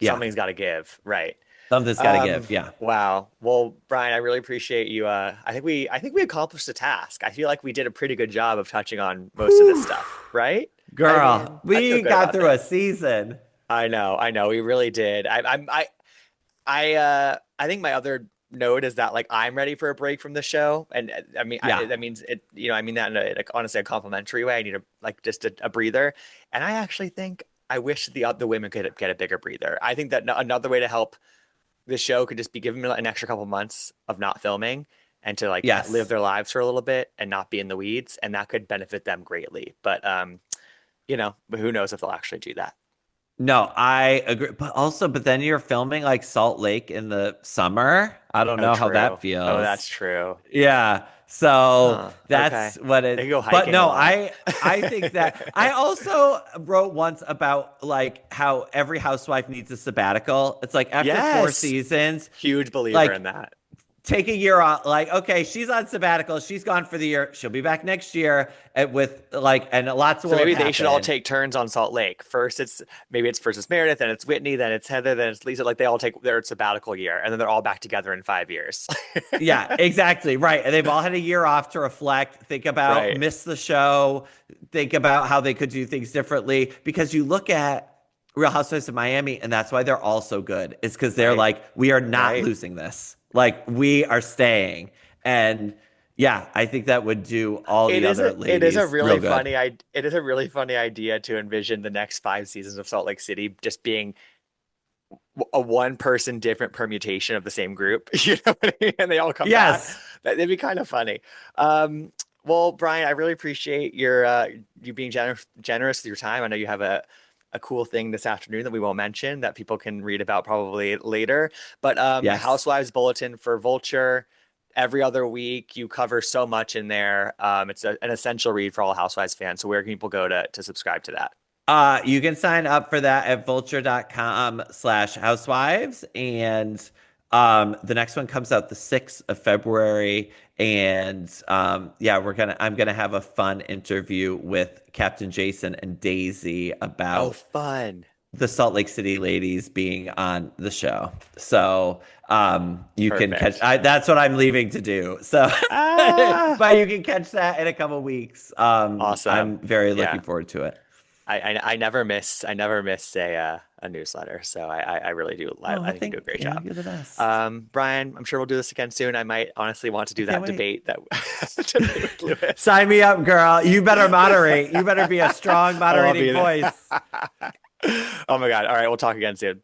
yeah, Something's got to give. Right. something's got to give. Yeah. Wow. Well, Brian, I really appreciate you. I think we accomplished the task. I feel like we did a pretty good job of touching on most of this Whew. stuff, right? I Girl, mean, I feel we good got about through a this. season. I know, we really did. I think my other note is that like I'm ready for a break from the show, and Yeah. that means it. I mean that in honestly a complimentary way. I need just a breather, and I actually think I wish the women could get a bigger breather. I think that another way to help the show could just be giving them an extra couple months of not filming and to like live Yes. their lives for a little bit and not be in the weeds, and that could benefit them greatly. But but who knows if they'll actually do that? No, I agree. But then you're filming like Salt Lake in the summer. I don't Oh, know how that true. Oh, feels. that's true. Yeah. So Huh. that's Okay. what They it, can go but hiking a no, lot. I think that I also wrote once about like how every housewife needs a sabbatical. It's like after four Yes. seasons, Huge believer in like that. take a year off. Like, okay, she's on sabbatical. She's gone for the year. She'll be back next year with like, and lots So will have maybe they should all happened. take turns on Salt Lake. First it's Meredith, then it's Whitney, then it's Heather, then it's Lisa. Like they all take their sabbatical year, and then they're all back together in 5 years. Yeah, exactly. Right. And they've all had a year off to reflect, think about, Right. miss the show, think about how they could do things differently. Because you look at Real Housewives of Miami, and that's why they're all so good. It's because they're Right. like, we are not Right. losing this. Like, we are staying. And yeah, I think that would do all the other It is a ladies real really good. funny it is a really funny idea to envision the next 5 seasons of Salt Lake City just being a one person different permutation of the same group. You know what I mean? And they all come back. Yes. That'd be kind of funny. Well, Brian, I really appreciate your you being generous with your time. I know you have a cool thing this afternoon that we won't mention that people can read about probably later. But Yes. Housewives Bulletin for Vulture. Every other week, you cover so much in there. It's an essential read for all Housewives fans. So where can people go to subscribe to that? You can sign up for that at vulture.com/housewives. And the next one comes out the 6th of February. And yeah, I'm gonna have a fun interview with Captain Jason and Daisy Oh, about fun. the Salt Lake City ladies being on the show. So you can catch Perfect. that's what I'm leaving to do. So Ah, but you can catch that in a couple weeks. awesome. I'm very looking Yeah. forward to it. I never miss a newsletter. So I really do. Oh, I I think you do think a great yeah, job. you're the best. Brian, I'm sure we'll do this again soon. I might honestly want to I do can't that wait. debate that debate with Lewis. Sign me up, girl. You better moderate. You better be a strong Oh, I'll moderating be there. voice. Oh my God. All right, we'll talk again soon.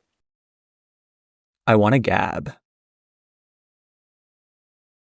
I want to gab.